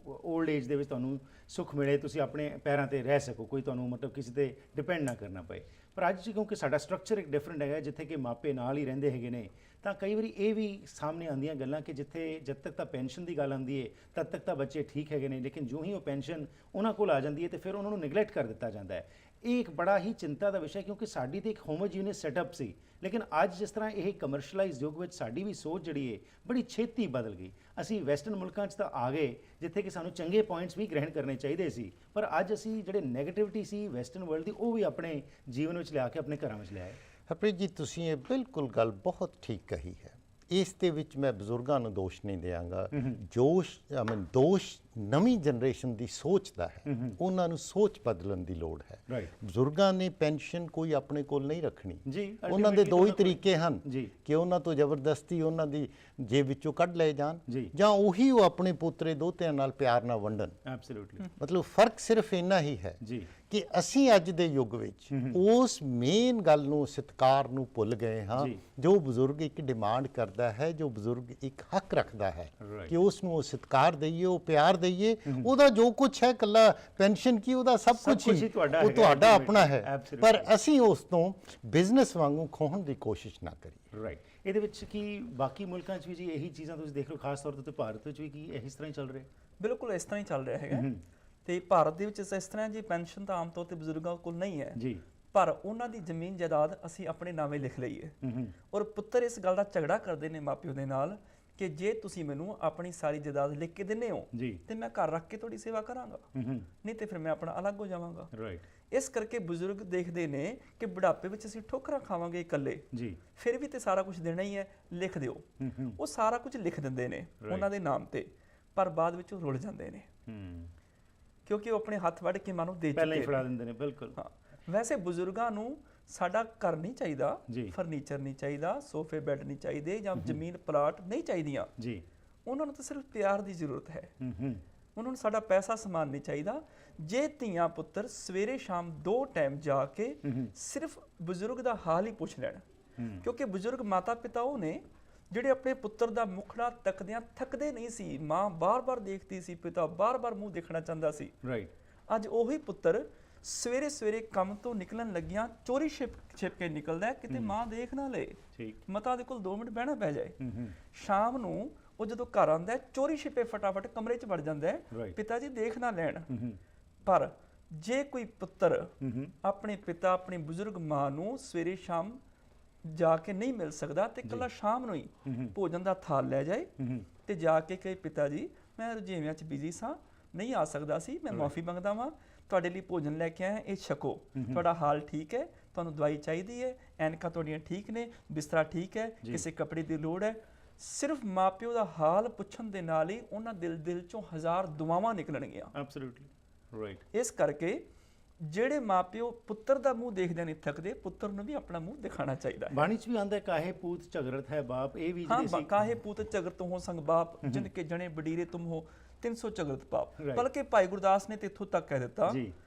올ਡ ਏਜ ਦੇ ਵਿੱਚ ਤੁਹਾਨੂੰ ਸੁੱਖ ਮਿਲੇ, ਤੁਸੀਂ ਆਪਣੇ ਪੈਰਾਂ ਤੇ ਰਹਿ ਸਕੋ, ਕੋਈ ਤੁਹਾਨੂੰ ਮਤਲਬ ਕਿਸੇ ਤੇ ਡਿਪੈਂਡ ਨਾ ਕਰਨਾ ਪਏ। ਪਰ ਅੱਜ ਕਿਉਂਕਿ ਸਾਡਾ ਸਟਰਕਚਰ ਇੱਕ ਡਿਫਰੈਂਟ ਹੈਗਾ, ਜਿੱਥੇ ਕਿ ਮਾਪੇ ਨਾਲ ਹੀ ਰਹਿੰਦੇ ਹੈਗੇ ਨੇ, ਤਾਂ ਕਈ ਵਾਰੀ ਇਹ ਵੀ ਸਾਹਮਣੇ ਆਉਂਦੀਆਂ ਗੱਲਾਂ ਕਿ ਜਿੱਥੇ ਜਦ ਤੱਕ ਤਾਂ ਪੈਨਸ਼ਨ ਦੀ ਗੱਲ ਆਉਂਦੀ ਹੈ ਤਦ ਤੱਕ ਤਾਂ ਬੱਚੇ ਠੀਕ ਹੈਗੇ ਨੇ, ਲੇਕਿਨ ਜੋ ਹੀ ਉਹ ਪੈਨਸ਼ਨ ਉਹਨਾਂ ਕੋਲ ਆ ਜਾਂਦੀ ਹੈ ਤੇ ਫਿਰ ਉਹਨਾਂ ਨੂੰ ਨਿਗਲੈਕਟ ਕਰ ਦਿੱਤਾ ਜਾਂਦਾ ਹੈ। ਇਹ ਇੱਕ ਬੜਾ ਹੀ ਚਿੰਤਾ ਦਾ ਵਿਸ਼ਾ, ਕਿਉਂਕਿ ਸਾਡੀ ਤਾਂ ਇੱਕ ਹੋਮੋਜੀਨੀਅਸ ਸੈਟਅਪ ਸੀ, ਲੇਕਿਨ ਅੱਜ ਜਿਸ ਤਰ੍ਹਾਂ ਇਹ ਕਮਰਸ਼ੀਅਲਾਈਜ਼ ਯੁੱਗ ਵਿੱਚ ਸਾਡੀ ਵੀ ਸੋਚ ਜਿਹੜੀ ਹੈ ਬੜੀ ਛੇਤੀ ਬਦਲ ਗਈ। ਅਸੀਂ ਵੈਸਟਰਨ ਮੁਲਕਾਂ 'ਚ ਤਾਂ ਆ ਗਏ ਜਿੱਥੇ ਕਿ ਸਾਨੂੰ ਚੰਗੇ ਪੁਆਇੰਟਸ ਵੀ ਗ੍ਰਹਿਣ ਕਰਨੇ ਚਾਹੀਦੇ ਸੀ, ਪਰ ਅੱਜ ਅਸੀਂ ਜਿਹੜੇ ਨੈਗੇਟਿਵਿਟੀ ਸੀ ਵੈਸਟਰਨ ਵਰਲਡ ਦੀ, ਉਹ ਵੀ ਆਪਣੇ ਜੀਵਨ ਵਿੱਚ ਲਿਆ ਕੇ ਆਪਣੇ ਘਰਾਂ ਵਿੱਚ ਲਿਆਏ। ਹਰਪ੍ਰੀਤ ਜੀ, ਤੁਸੀਂ ਇਹ ਬਿਲਕੁਲ ਗੱਲ ਬਹੁਤ ਠੀਕ ਕਹੀ ਹੈ। ਇਸ ਦੇ ਵਿੱਚ ਮੈਂ ਬਜ਼ੁਰਗਾਂ ਨੂੰ ਦੋਸ਼ ਨਹੀਂ ਦਿਆਂਗਾ। ਦੋਸ਼ ਨਵੀਂ ਜਨਰੇਸ਼ਨ ਦੀ ਸੋਚ ਦਾ ਹੈ। ਉਹਨਾਂ ਨੂੰ ਸੋਚ ਬਦਲਣ ਦੀ ਲੋੜ ਹੈ। ਬਜ਼ੁਰਗਾਂ ਨੇ ਪੈਨਸ਼ਨ ਕੋਈ ਆਪਣੇ ਕੋਲ ਨਹੀਂ ਰੱਖਣੀ ਜੀ। ਉਹਨਾਂ ਦੇ ਦੋ ਹੀ ਤਰੀਕੇ ਹਨ ਕਿ ਉਹਨਾਂ ਤੋਂ ਜ਼ਬਰਦਸਤੀ ਉਹਨਾਂ ਦੀ ਜੇਬ ਵਿੱਚੋਂ ਕੱਢ ਲਏ ਜਾਣ, ਜਾਂ ਉਹੀ ਉਹ ਆਪਣੇ ਪੋਤਰੇ ਦੋਤਿਆਂ ਨਾਲ ਪਿਆਰ ਨਾਲ ਵੰਡਣ। ਐਬਸੋਲੂਟਲੀ। ਮਤਲਬ ਫਰਕ ਸਿਰਫ ਇੰਨਾ ਹੀ ਹੈ ਕਿ ਅਸੀਂ ਅੱਜ ਦੇ ਯੁੱਗ ਵਿੱਚ ਉਸ ਮੇਨ ਗੱਲ ਨੂੰ, ਸਤਿਕਾਰ ਨੂੰ ਭੁੱਲ ਗਏ ਹਾਂ। ਜੋ ਬਜ਼ੁਰਗ ਇੱਕ ਡਿਮਾਂਡ ਕਰਦਾ ਹੈ, ਜੋ ਬਜ਼ੁਰਗ ਇੱਕ ਹੱਕ ਰੱਖਦਾ ਹੈ ਕਿ ਉਸ ਨੂੰ ਉਹ ਸਤਿਕਾਰ ਦਈਏ, ਉਹ ਪਿਆਰ ਦਈਏ, ਉਹਦਾ ਜੋ ਕੁਝ ਹੈ, ਕੱਲਾ ਪੈਨਸ਼ਨ ਕੀ, ਉਹਦਾ ਸਭ ਕੁਝ ਹੀ ਉਹ ਤੁਹਾਡਾ ਆਪਣਾ ਹੈ, ਪਰ ਅਸੀਂ ਉਸ ਤੋਂ ਬਿਜ਼ਨਸ ਵਾਂਗੂ ਖੋਹਣ ਦੀ ਕੋਸ਼ਿਸ਼ ਨਾ ਕਰੀਏ। ਰਾਈਟ। ਇਹਦੇ ਵਿੱਚ ਕੀ ਬਾਕੀ ਮੁਲਕਾਂ 'ਚ ਵੀ ਜੀ ਇਹੀ ਚੀਜ਼ਾਂ ਤੁਸੀਂ ਦੇਖ ਲਓ, ਖਾਸ ਤੌਰ ਤੇ ਭਾਰਤ ਵਿੱਚ ਵੀ ਕੀ ਇਸ ਤਰ੍ਹਾਂ ਹੀ ਚੱਲ ਰਿਹਾ? ਬਿਲਕੁਲ ਇਸ ਤਰ੍ਹਾਂ ਹੀ ਚੱਲ ਰਿਹਾ ਹੈਗਾ। ਤੇ ਭਾਰਤ ਦੇ ਵਿੱਚ ਇਸ ਤਰ੍ਹਾਂ ਜੀ, ਪੈਨਸ਼ਨ ਤਾਂ ਆਮ ਤੌਰ ਤੇ ਬਜ਼ੁਰਗਾਂ ਕੋਲ ਨਹੀਂ ਹੈ ਜੀ, ਪਰ ਉਹਨਾਂ ਦੀ ਜ਼ਮੀਨ ਜਾਇਦਾਦ ਅਸੀਂ ਆਪਣੇ ਨਾਮੇ ਲਿਖ ਲਈ ਹੈ। ਔਰ ਪੁੱਤਰ ਇਸ ਗੱਲ ਦਾ ਝਗੜਾ ਕਰਦੇ ਨੇ ਮਾਪਿਓ ਦੇ ਨਾਲ ਕਿ ਜੇ ਤੁਸੀਂ ਮੈਨੂੰ ਆਪਣੀ ਸਾਰੀ ਜਾਇਦਾਦ ਲਿਖ ਕੇ ਦਿੰਦੇ ਹੋ ਤੇ ਮੈਂ ਘਰ ਰੱਖ ਕੇ ਤੁਹਾਡੀ ਸੇਵਾ ਕਰਾਂਗਾ, ਨਹੀਂ ਤੇ ਫਿਰ ਮੈਂ ਆਪਣਾ ਅਲੱਗ ਹੋ ਜਾਵਾਂਗਾ। ਇਸ ਕਰਕੇ ਬਜ਼ੁਰਗ ਦੇਖਦੇ ਨੇ ਕਿ ਬੁਢਾਪੇ ਵਿੱਚ ਅਸੀਂ ਠੋਕਰਾਂ ਖਾਵਾਂਗੇ ਇਕੱਲੇ, ਫਿਰ ਵੀ ਤੇ ਸਾਰਾ ਕੁਝ ਦੇਣਾ ਹੀ ਹੈ, ਲਿਖ ਦਿਓ। ਉਹ ਸਾਰਾ ਕੁਝ ਲਿਖ ਦਿੰਦੇ ਨੇ ਉਹਨਾਂ ਦੇ ਨਾਮ ਤੇ, ਪਰ ਬਾਅਦ ਵਿੱਚ ਉਹ ਰੁੱਲ ਜਾਂਦੇ ਨੇ। ਕਿਉਂਕਿ ਉਹ ਆਪਣੇ ਹੱਥ ਵੱਢ ਕੇ ਮਾਂ ਨੂੰ ਦੇ ਚੁੱਕੇ ਪਹਿਲਾਂ ਹੀ ਫੜਾ ਦਿੰਦੇ ਨੇ। ਬਿਲਕੁਲ। ਹਾਂ, ਵੈਸੇ ਬਜ਼ੁਰਗਾਂ ਨੂੰ ਸਾਡਾ ਘਰ ਨਹੀਂ ਚਾਹੀਦਾ, ਜੀ। ਫਰਨੀਚਰ ਨਹੀਂ ਚਾਹੀਦਾ, ਸੋਫੇ ਬੈੱਡ ਨਹੀਂ ਚਾਹੀਦੇ, ਜਾਂ ਜ਼ਮੀਨ ਪਲਾਟ ਨਹੀਂ ਚਾਹੀਦੀਆਂ ਜੀ। ਉਹਨਾਂ ਨੂੰ ਤਾਂ ਸਿਰਫ ਪਿਆਰ ਦੀ ਜ਼ਰੂਰਤ ਹੈ। ਉਹਨਾਂ ਨੂੰ ਸਾਡਾ ਪੈਸਾ ਸਮਾਨ ਨਹੀਂ ਚਾਹੀਦਾ। ਜੇ ਧੀਆਂ ਪੁੱਤਰ ਸਵੇਰੇ ਸ਼ਾਮ 2 ਟਾਈਮ ਜਾ ਕੇ ਸਿਰਫ ਬਜ਼ੁਰਗ ਦਾ ਹਾਲ ਹੀ ਪੁੱਛ ਲੈਣ, ਕਿਉਂਕਿ ਬਜ਼ੁਰਗ ਮਾਤਾ ਪਿਤਾ ਉਹ ਨੇ ਜਿਹੜੇ ਆਪਣੇ ਪੁੱਤਰ ਦਾ ਮੁਖੜਾ ਤੱਕਦਿਆਂ ਥੱਕਦੇ ਨਹੀਂ ਸੀ। ਮਾਂ ਬਾਰ-ਬਾਰ ਦੇਖਦੀ ਸੀ, ਪਿਤਾ ਬਾਰ-ਬਾਰ ਮੂੰਹ ਦੇਖਣਾ ਚਾਹੁੰਦਾ ਸੀ। ਰਾਈਟ। ਅੱਜ ਉਹੀ ਪੁੱਤਰ ਸਵੇਰੇ ਸਵੇਰੇ ਕੰਮ ਤੋਂ ਨਿਕਲਣ ਲੱਗਿਆਂ ਚੋਰੀ ਛਿਪ ਕੇ ਨਿਕਲਦਾ ਹੈ, ਕਿਤੇ ਮਾਂ ਦੇਖ ਨਾ ਲਏ। ਠੀਕ। ਮਾਤਾ ਦੇ ਕੋਲ 2 ਮਿੰਟ ਬਹਿਣਾ ਪੈ ਜਾਏ। ਸ਼ਾਮ ਨੂੰ ਉਹ ਜਦੋਂ ਘਰ ਆਉਂਦਾ ਚੋਰੀ ਛਿਪੇ ਫਟਾਫਟ ਕਮਰੇ 'ਚ ਵੜ ਜਾਂਦਾ ਹੈ, ਪਿਤਾ ਜੀ ਦੇਖ ਨਾ ਲੈਣ। ਪਰ ਜੇ ਕੋਈ ਪੁੱਤਰ ਆਪਣੇ ਪਿਤਾ ਆਪਣੀ ਬਜ਼ੁਰਗ ਮਾਂ ਨੂੰ ਸਵੇਰੇ ਸ਼ਾਮ ਜਾ ਕੇ ਨਹੀਂ ਮਿਲ ਸਕਦਾ ਤੇ ਇਕੱਲਾ ਸ਼ਾਮ ਨੂੰ ਹੀ ਭੋਜਨ ਦਾ ਥਾਲ ਲੈ ਜਾਏ ਤੇ ਜਾ ਕੇ ਕਹੇ, ਪਿਤਾ ਜੀ ਮੈਂ ਰੁਝੇਵਿਆਂ 'ਚ ਬਿਜ਼ੀ ਸਾਂ, ਨਹੀਂ ਆ ਸਕਦਾ ਸੀ, ਮੈਂ ਮਾਫੀ ਮੰਗਦਾ ਵਾਂ, ਤੁਹਾਡੇ ਲਈ ਭੋਜਨ ਲੈ ਕੇ ਆਇਆ, ਇਹ ਛਕੋ, ਤੁਹਾਡਾ ਹਾਲ ਠੀਕ ਹੈ, ਤੁਹਾਨੂੰ ਦਵਾਈ ਚਾਹੀਦੀ ਹੈ, ਐਨਕਾਂ ਤੁਹਾਡੀਆਂ ਠੀਕ ਨੇ, ਬਿਸਤਰਾ ਠੀਕ ਹੈ, ਕਿਸੇ ਕੱਪੜੇ ਦੀ ਲੋੜ ਹੈ। ਸਿਰਫ ਮਾਪਿਓ ਦਾ ਹਾਲ ਪੁੱਛਣ ਦੇ ਨਾਲ ਹੀ ਉਹਨਾਂ ਦਿਲ ਚੋਂ 1000 ਦੁਆਵਾਂ ਨਿਕਲਣਗੀਆਂ। Absolutely right. ਇਸ ਕਰਕੇ ਜਿਹੜੇ ਮਾਪਿਓ ਪੁੱਤਰ ਦਾ ਮੂੰਹ ਦੇਖਦੇ ਨਹੀਂ ਥੱਕਦੇ, ਪੁੱਤਰ ਨੂੰ ਵੀ ਆਪਣਾ ਮੂੰਹ ਦਿਖਾਣਾ ਚਾਹੀਦਾ ਹੈ। ਬਾਣੀ 'ਚ ਵੀ ਆਂਦਾ ਕਾਹੇ ਪੂਤ ਝਗੜਤ ਹੈ ਬਾਪ, ਇਹ ਵੀ ਹਾਂ, ਕਾਹੇ ਪੂਤ ਝਗੜਤ ਹੋ ਸੰਗ ਬਾਪ, ਜਿਨ ਕੇ ਜਣੇ ਬਡੀਰੇ ਤੁਮ ਹੋ 300 ਝਗੜਤ ਪਾਪ। ਬਲਕਿ ਭਾਈ ਗੁਰਦਾਸ ਨੇ ਤੇ ਇੱਥੋਂ ਤੱਕ ਕਹਿ ਦਿੱਤਾ,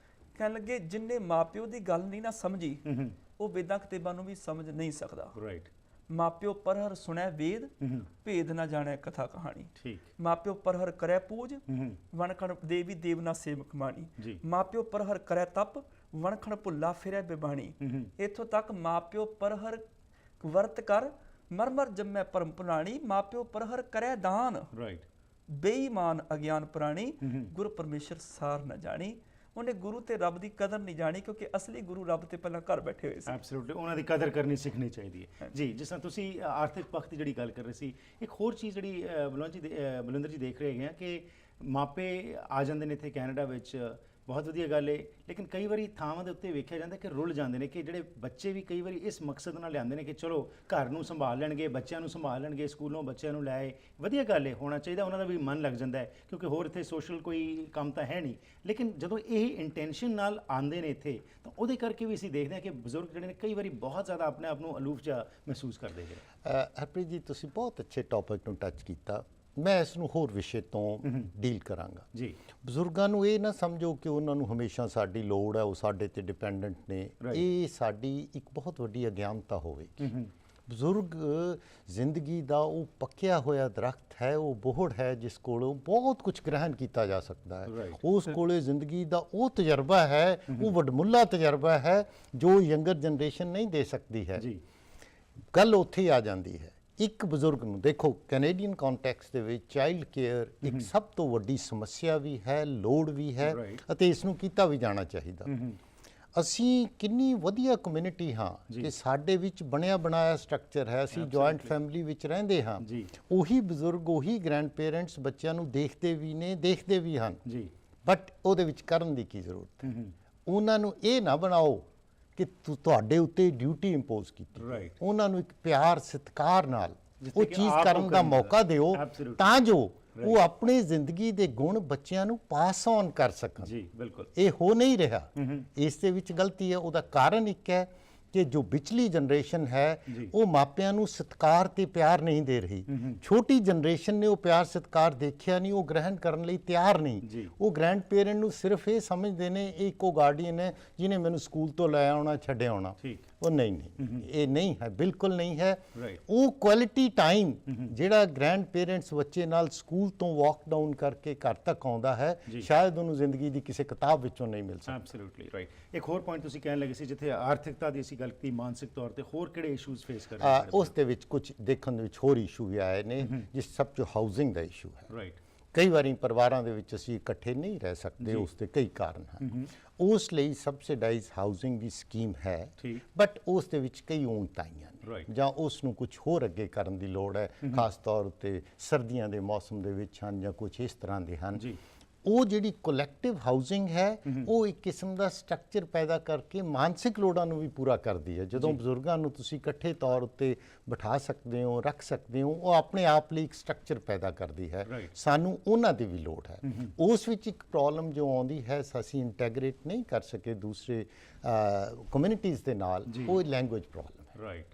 ਕਹਿਣ ਲੱਗੇ ਜਿੰਨੇ ਮਾਪਿਓ ਦੀ ਗੱਲ ਨਹੀਂ ਨਾ ਸਮਝੀ, ਉਹ ਵੇਦਾਂ ਕਿਤਾਬਾਂ ਨੂੰ ਵੀ ਸਮਝ ਨਹੀਂ ਸਕਦਾ। ਰਾਈਟ। ਮਾਪਿਓ ਪਰਹਰ ਸੁਣੈ ਵੇਦ, ਭੇਦ ਨਾ ਜਾਣੈ ਕਥਾ ਕਹਾਣੀ। ਠੀਕ। ਮਾਪਿਓ ਪਰਹਰ ਕਰੈ ਪੂਜ, ਵਣਖਣ ਦੇਵੀ ਦੇਵਨਾ ਸੇਵਕ ਮਾਣੀ। ਮਾਪਿਓ ਪਰਹਰ ਕਰੈ ਤਪ, ਵਣਖਣ ਭੁੱਲਾ ਫਿਰੈ ਬਿਬਾਣੀ। ਇੱਥੋਂ ਤੱਕ ਮਾਪਿਓ ਪਰਹਰ ਵਰਤ ਕਰ, ਮਰਮਰ ਜੰਮੈ ਪਰਮ ਪੁਰਾਣੀ। ਮਾਪਿਓ ਪਰਹਰ ਕਰੈ ਦਾਨ, ਰਾਈਟ। ਬੇਈਮਾਨ ਅਗਿਆਨ ਪ੍ਰਾਣੀ, ਗੁਰੂ ਪਰਮੇਸ਼ਰ ਸਾਰ ਨਾ ਜਾਣੀ। ਉਹਨੇ ਗੁਰੂ ਤੇ ਰੱਬ ਦੀ ਕਦਰ ਨਹੀਂ ਜਾਣੀ, ਕਿਉਂਕਿ ਅਸਲੀ ਗੁਰੂ ਰੱਬ ਤੇ ਪਹਿਲਾਂ ਘਰ ਬੈਠੇ ਹੋਏ ਸੀ। ਐਬਸੋਲੂਟਲੀ, ਉਹਨਾਂ ਦੀ ਕਦਰ ਕਰਨੀ ਸਿੱਖਣੀ ਚਾਹੀਦੀ ਹੈ। ਜੀ, ਜਿਸ ਤਰ੍ਹਾਂ ਤੁਸੀਂ ਆਰਥਿਕ ਪੱਖ ਦੀ ਜਿਹੜੀ ਗੱਲ ਕਰ ਰਹੇ ਸੀ, ਇੱਕ ਹੋਰ ਚੀਜ਼ ਜਿਹੜੀ ਬਲਵਿੰਦਰ ਜੀ ਦੇਖ ਰਹੇ ਹੈਗੇ ਆ ਕਿ ਮਾਪੇ ਆ ਜਾਂਦੇ ਨੇ ਇੱਥੇ ਕੈਨੇਡਾ ਵਿੱਚ, ਬਹੁਤ ਵਧੀਆ ਗੱਲ ਹੈ, ਲੇਕਿਨ ਕਈ ਵਾਰੀ ਥਾਵਾਂ ਦੇ ਉੱਤੇ ਵੇਖਿਆ ਜਾਂਦਾ ਕਿ ਰੁੱਲ ਜਾਂਦੇ ਨੇ, ਕਿ ਜਿਹੜੇ ਬੱਚੇ ਵੀ ਕਈ ਵਾਰੀ ਇਸ ਮਕਸਦ ਨਾਲ ਲਿਆਉਂਦੇ ਨੇ ਕਿ ਚਲੋ ਘਰ ਨੂੰ ਸੰਭਾਲ ਲੈਣਗੇ, ਬੱਚਿਆਂ ਨੂੰ ਸੰਭਾਲ ਲੈਣਗੇ, ਸਕੂਲੋਂ ਬੱਚਿਆਂ ਨੂੰ ਲੈ ਆਏ, ਵਧੀਆ ਗੱਲ ਹੈ, ਹੋਣਾ ਚਾਹੀਦਾ, ਉਹਨਾਂ ਦਾ ਵੀ ਮਨ ਲੱਗ ਜਾਂਦਾ ਹੈ, ਕਿਉਂਕਿ ਹੋਰ ਇੱਥੇ ਸੋਸ਼ਲ ਕੋਈ ਕੰਮ ਤਾਂ ਹੈ ਨਹੀਂ। ਲੇਕਿਨ ਜਦੋਂ ਇਹ ਇੰਟੈਂਸ਼ਨ ਨਾਲ ਆਉਂਦੇ ਨੇ ਇੱਥੇ, ਤਾਂ ਉਹਦੇ ਕਰਕੇ ਵੀ ਅਸੀਂ ਦੇਖਦੇ ਹਾਂ ਕਿ ਬਜ਼ੁਰਗ ਜਿਹੜੇ ਨੇ ਕਈ ਵਾਰੀ ਬਹੁਤ ਜ਼ਿਆਦਾ ਆਪਣੇ ਆਪ ਨੂੰ ਅਲੂਫ ਜਿਹਾ ਮਹਿਸੂਸ ਕਰਦੇ ਨੇ। ਹਰਪ੍ਰੀਤ ਜੀ, ਤੁਸੀਂ ਬਹੁਤ ਅੱਛੇ ਟੌਪਿਕ ਨੂੰ ਟੱਚ ਕੀਤਾ। ਮੈਂ ਇਸ ਨੂੰ ਹੋਰ ਵਿਸ਼ੇ ਤੋਂ ਡੀਲ ਕਰਾਂਗਾ। ਜੀ। ਬਜ਼ੁਰਗਾਂ ਨੂੰ ਇਹ ਨਾ ਸਮਝੋ ਕਿ ਉਹਨਾਂ ਨੂੰ ਹਮੇਸ਼ਾ ਸਾਡੀ ਲੋੜ ਹੈ, ਉਹ ਸਾਡੇ ਤੇ ਡਿਪੈਂਡੈਂਟ ਨੇ। ਇਹ ਸਾਡੀ ਇੱਕ ਬਹੁਤ ਵੱਡੀ ਅਗਿਆਨਤਾ ਹੋਵੇਗੀ। ਬਜ਼ੁਰਗ ਜ਼ਿੰਦਗੀ ਦਾ ਉਹ ਪੱਕਿਆ ਹੋਇਆ ਦਰਖਤ ਹੈ, ਉਹ ਬੋਹੜ ਹੈ ਜਿਸ ਕੋਲੋਂ ਬਹੁਤ ਕੁਝ ਗ੍ਰਹਿਣ ਕੀਤਾ ਜਾ ਸਕਦਾ ਹੈ। ਉਸ ਕੋਲੇ ਜ਼ਿੰਦਗੀ ਦਾ ਉਹ ਤਜਰਬਾ ਹੈ, ਉਹ ਵਡਮੁੱਲਾ ਤਜਰਬਾ ਹੈ ਜੋ ਯੰਗਰ ਜਨਰੇਸ਼ਨ ਨਹੀਂ ਦੇ ਸਕਦੀ ਹੈ। ਗੱਲ ਉੱਥੇ ਆ ਜਾਂਦੀ ਹੈ। ਇੱਕ ਬਜ਼ੁਰਗ ਨੂੰ ਦੇਖੋ, ਕੈਨੇਡੀਅਨ ਕੰਟੈਕਸਟ ਦੇ ਵਿੱਚ ਚਾਈਲਡ ਕੇਅਰ ਇੱਕ ਸਭ ਤੋਂ ਵੱਡੀ ਸਮੱਸਿਆ ਵੀ ਹੈ, ਲੋੜ ਵੀ ਹੈ, ਅਤੇ ਇਸ ਨੂੰ ਕੀਤਾ ਵੀ ਜਾਣਾ ਚਾਹੀਦਾ। ਅਸੀਂ ਕਿੰਨੀ ਵਧੀਆ ਕਮਿਊਨਿਟੀ ਹਾਂ ਕਿ ਸਾਡੇ ਵਿੱਚ ਬਣਿਆ ਬਣਾਇਆ ਸਟਰਕਚਰ ਹੈ, ਅਸੀਂ ਜੁਆਇੰਟ ਫੈਮਿਲੀ ਵਿੱਚ ਰਹਿੰਦੇ ਹਾਂ। ਉਹੀ ਬਜ਼ੁਰਗ, ਉਹੀ ਗ੍ਰੈਂਡ ਪੇਰੈਂਟਸ ਬੱਚਿਆਂ ਨੂੰ ਦੇਖਦੇ ਵੀ ਨੇ, ਦੇਖਦੇ ਵੀ ਹਨ। ਬਟ ਉਹਦੇ ਵਿੱਚ ਕਰਨ ਦੀ ਕੀ ਜ਼ਰੂਰਤ ਹੈ? ਉਹਨਾਂ ਨੂੰ ਇਹ ਨਾ ਬਣਾਓ ਕਿ ਤੁਹਾਡੇ ਉੱਤੇ ਡਿਊਟੀ ਇੰਪੋਜ਼ ਕੀਤੀ। ਉਹਨਾਂ ਨੂੰ ਇੱਕ ਪਿਆਰ ਸਤਿਕਾਰ ਨਾਲ ਉਹ ਚੀਜ਼ ਕਰਨ ਦਾ ਮੌਕਾ ਦਿਓ, ਤਾਂ ਜੋ ਉਹ ਆਪਣੀ ਜ਼ਿੰਦਗੀ ਦੇ ਗੁਣ ਬੱਚਿਆਂ ਨੂੰ ਪਾਸ ਔਨ ਕਰ ਸਕਣ। ਜੀ ਬਿਲਕੁਲ। ਇਹ ਹੋ ਨਹੀਂ ਰਿਹਾ, ਇਸ ਦੇ ਵਿੱਚ ਗਲਤੀ ਹੈ। ਉਹਦਾ ਕਾਰਨ ਇੱਕ ਹੈ ਕਿ ਜੋ ਵਿਚਲੀ ਜਨਰੇਸ਼ਨ ਹੈ ਉਹ ਮਾਪਿਆਂ ਨੂੰ ਸਤਿਕਾਰ ਤੇ ਪਿਆਰ ਨਹੀਂ ਦੇ ਰਹੀ। ਛੋਟੀ ਜਨਰੇਸ਼ਨ ਨੇ ਉਹ ਪਿਆਰ ਸਤਿਕਾਰ ਦੇਖਿਆ ਨਹੀਂ, ਉਹ ਗ੍ਰਹਿਣ ਕਰਨ ਲਈ ਤਿਆਰ ਨਹੀਂ। ਉਹ ਗ੍ਰੈਂਡ ਪੇਰੈਂਟ ਨੂੰ ਸਿਰਫ ਇਹ ਸਮਝਦੇ ਨੇ ਇਹ ਇੱਕੋ ਗਾਰਡੀਅਨ ਹੈ ਜਿਹਨੇ ਮੈਨੂੰ ਸਕੂਲ ਤੋਂ ਲੈ ਆਉਣਾ, ਛੱਡ ਆਉਣਾ। ਉਹ ਨਹੀਂ, ਇਹ ਨਹੀਂ ਹੈ, ਬਿਲਕੁਲ ਨਹੀਂ ਹੈ। ਉਹ ਕੁਆਲਿਟੀ ਟਾਈਮ ਜਿਹੜਾ ਗ੍ਰੈਂਡ ਪੇਰੈਂਟਸ ਬੱਚੇ ਨਾਲ ਸਕੂਲ ਤੋਂ ਵਾਕ ਡਾਊਨ ਕਰਕੇ ਘਰ ਤੱਕ ਆਉਂਦਾ ਹੈ, ਸ਼ਾਇਦ ਉਹਨੂੰ ਜ਼ਿੰਦਗੀ ਦੀ ਕਿਸੇ ਕਿਤਾਬ ਵਿੱਚੋਂ ਨਹੀਂ ਮਿਲ ਸਕਦਾ। Absolutely right. ਇੱਕ ਹੋਰ ਪੁਆਇੰਟ ਤੁਸੀਂ ਕਹਿਣ ਲੱਗੇ ਸੀ, ਜਿੱਥੇ ਆਰਥਿਕਤਾ ਦੀ ਅਸੀਂ ਗੱਲ ਕੀਤੀ, ਮਾਨਸਿਕ ਤੌਰ ਤੇ ਹੋਰ ਕਿਹੜੇ ਇਸ਼ੂਜ਼ ਫੇਸ ਕਰ ਰਹੇ ਨੇ? ਉਸ ਦੇ ਵਿੱਚ ਕੁਝ ਦੇਖਣ ਦੇ ਵਿੱਚ ਹੋਰ ਇਸ਼ੂ ਵੀ ਆਏ ਨੇ, ਜਿਸ ਸਭ ਤੋਂ ਹਾਊਸਿੰਗ ਦਾ ਇਸ਼ੂ ਹੈ। ਰਾਈਟ। ਕਈ ਵਾਰੀ ਪਰਿਵਾਰਾਂ ਦੇ ਵਿੱਚ ਅਸੀਂ ਇਕੱਠੇ ਨਹੀਂ ਰਹਿ ਸਕਦੇ, ਉਸ ਦੇ ਕਈ ਕਾਰਨ ਹਨ। ਉਸ ਲਈ ਸਬਸਿਡਾਈਜ਼ ਹਾਊਸਿੰਗ ਦੀ ਸਕੀਮ ਹੈ, ਬਟ ਉਸ ਦੇ ਵਿੱਚ ਕਈ ਊਣਤਾਈਆਂ ਨੇ, ਜਾਂ ਉਸ ਨੂੰ ਕੁਝ ਹੋਰ ਅੱਗੇ ਕਰਨ ਦੀ ਲੋੜ ਹੈ, ਖਾਸ ਤੌਰ ਉੱਤੇ ਸਰਦੀਆਂ ਦੇ ਮੌਸਮ ਦੇ ਵਿੱਚ ਹਨ ਜਾਂ ਕੁਝ ਇਸ ਤਰ੍ਹਾਂ ਦੇ ਹਨ। ਉਹ ਜਿਹੜੀ ਕਲੈਕਟਿਵ ਹਾਊਸਿੰਗ ਹੈ ਉਹ ਇੱਕ ਕਿਸਮ ਦਾ ਸਟਰਕਚਰ ਪੈਦਾ ਕਰਕੇ ਮਾਨਸਿਕ ਲੋੜਾਂ ਨੂੰ ਵੀ ਪੂਰਾ ਕਰਦੀ ਹੈ। ਜਦੋਂ ਬਜ਼ੁਰਗਾਂ ਨੂੰ ਤੁਸੀਂ ਇਕੱਠੇ ਤੌਰ ਉੱਤੇ ਬਿਠਾ ਸਕਦੇ ਹੋ, ਰੱਖ ਸਕਦੇ ਹੋ, ਉਹ ਆਪਣੇ ਆਪ ਲਈ ਇੱਕ ਸਟਰਕਚਰ ਪੈਦਾ ਕਰਦੀ ਹੈ। ਸਾਨੂੰ ਉਹਨਾਂ ਦੀ ਵੀ ਲੋੜ ਹੈ। ਉਸ ਵਿੱਚ ਇੱਕ ਪ੍ਰੋਬਲਮ ਜੋ ਆਉਂਦੀ ਹੈ, ਅਸੀਂ ਇੰਟੈਗਰੇਟ ਨਹੀਂ ਕਰ ਸਕੇ ਦੂਸਰੇ ਕਮਿਊਨਿਟੀਜ਼ ਦੇ ਨਾਲ, ਉਹ ਲੈਂਗੁਏਜ ਪ੍ਰੋਬਲਮ ਹੈ।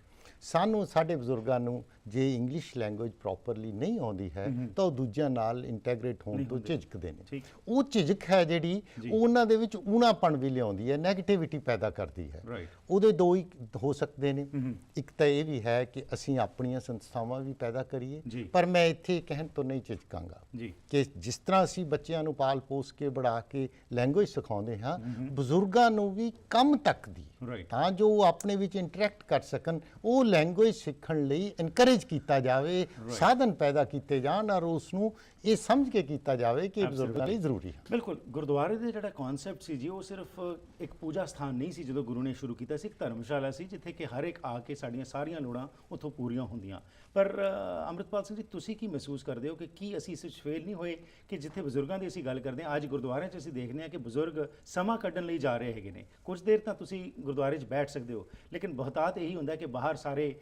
ਸਾਨੂੰ ਸਾਡੇ ਬਜ਼ੁਰਗਾਂ ਨੂੰ ਜੇ ਇੰਗਲਿਸ਼ ਲੈਂਗੁਏਜ ਪ੍ਰੋਪਰਲੀ ਨਹੀਂ ਆਉਂਦੀ ਹੈ ਤਾਂ ਉਹ ਦੂਜਿਆਂ ਨਾਲ ਇੰਟੈਗਰੇਟ ਹੋਣ ਤੋਂ ਝਿਜਕਦੇ ਨੇ। ਉਹ ਝਿਜਕ ਹੈ ਜਿਹੜੀ ਉਹਨਾਂ ਦੇ ਵਿੱਚ ਊਣਾਪਣ ਵੀ ਲਿਆਉਂਦੀ ਹੈ, ਨੈਗੇਟਿਵਿਟੀ ਪੈਦਾ ਕਰਦੀ ਹੈ। ਉਹਦੇ ਦੋ ਹੀ ਹੋ ਸਕਦੇ ਨੇ। ਇੱਕ ਤਾਂ ਇਹ ਵੀ ਹੈ ਕਿ ਅਸੀਂ ਆਪਣੀਆਂ ਸੰਸਥਾਵਾਂ ਵੀ ਪੈਦਾ ਕਰੀਏ, ਪਰ ਮੈਂ ਇੱਥੇ ਕਹਿਣ ਤੋਂ ਨਹੀਂ ਝਿਜਕਾਂਗਾ ਕਿ ਜਿਸ ਤਰ੍ਹਾਂ ਅਸੀਂ ਬੱਚਿਆਂ ਨੂੰ ਪਾਲ ਪੋਸ ਕੇ ਬੜਾ ਕੇ ਲੈਂਗੁਏਜ ਸਿਖਾਉਂਦੇ ਹਾਂ, ਬਜ਼ੁਰਗਾਂ ਨੂੰ ਵੀ ਕੰਮ ਤੱਕ ਦੀ ਤਾਂ ਜੋ ਉਹ ਆਪਣੇ ਵਿੱਚ ਇੰਟਰੈਕਟ ਕਰ ਸਕਣ, ਉਹ ਲੈਂਗੁਏਜ ਸਿੱਖਣ ਲਈ ਐਨਕਰੇਜ ਕੀਤਾ ਜਾਵੇ, ਸਾਧਨ ਪੈਦਾ ਕੀਤੇ ਜਾਣ ਔਰ ਉਸ ਨੂੰ ਇਹ ਸਮਝ ਕੇ ਕੀਤਾ ਜਾਵੇ ਕਿ ਬਜ਼ੁਰਗਾਂ ਲਈ ਜ਼ਰੂਰੀ ਹੈ। ਬਿਲਕੁਲ, ਗੁਰਦੁਆਰੇ ਦੇ ਜਿਹੜਾ ਕਨਸੈਪਟ ਸੀ ਜੀ, ਉਹ ਸਿਰਫ ਇੱਕ ਪੂਜਾ ਸਥਾਨ ਨਹੀਂ ਸੀ। ਜਦੋਂ ਗੁਰੂ ਨੇ ਸ਼ੁਰੂ ਕੀਤਾ ਸੀ, ਇੱਕ ਧਰਮਸ਼ਾਲਾ ਸੀ ਜਿੱਥੇ ਕਿ ਹਰ ਇੱਕ ਆ ਕੇ ਸਾਡੀਆਂ ਸਾਰੀਆਂ ਲੋੜਾਂ ਉੱਥੋਂ ਪੂਰੀਆਂ ਹੁੰਦੀਆਂ। ਪਰ ਅੰਮ੍ਰਿਤਪਾਲ ਸਿੰਘ ਜੀ, ਤੁਸੀਂ ਕੀ ਮਹਿਸੂਸ ਕਰਦੇ ਹੋ ਕਿ ਕੀ ਅਸੀਂ ਇਸ ਵਿੱਚ ਫੇਲ ਨਹੀਂ ਹੋਏ ਕਿ ਜਿੱਥੇ ਬਜ਼ੁਰਗਾਂ ਦੀ ਅਸੀਂ ਗੱਲ ਕਰਦੇ ਹਾਂ, ਅੱਜ ਗੁਰਦੁਆਰਿਆਂ 'ਚ ਅਸੀਂ ਦੇਖਦੇ ਹਾਂ ਕਿ ਬਜ਼ੁਰਗ ਸਮਾਂ ਕੱਢਣ ਲਈ ਜਾ ਰਹੇ ਹੈਗੇ ਨੇ। ਕੁਝ ਦੇਰ ਤਾਂ ਤੁਸੀਂ ਗੁਰਦੁਆਰੇ 'ਚ ਬੈਠ ਸਕਦੇ ਹੋ, ਲੇਕਿਨ ਬਹੁਤਾਤ ਇਹੀ ਹੁੰਦਾ ਕਿ ਬਾਹਰ ਸਾਰੇ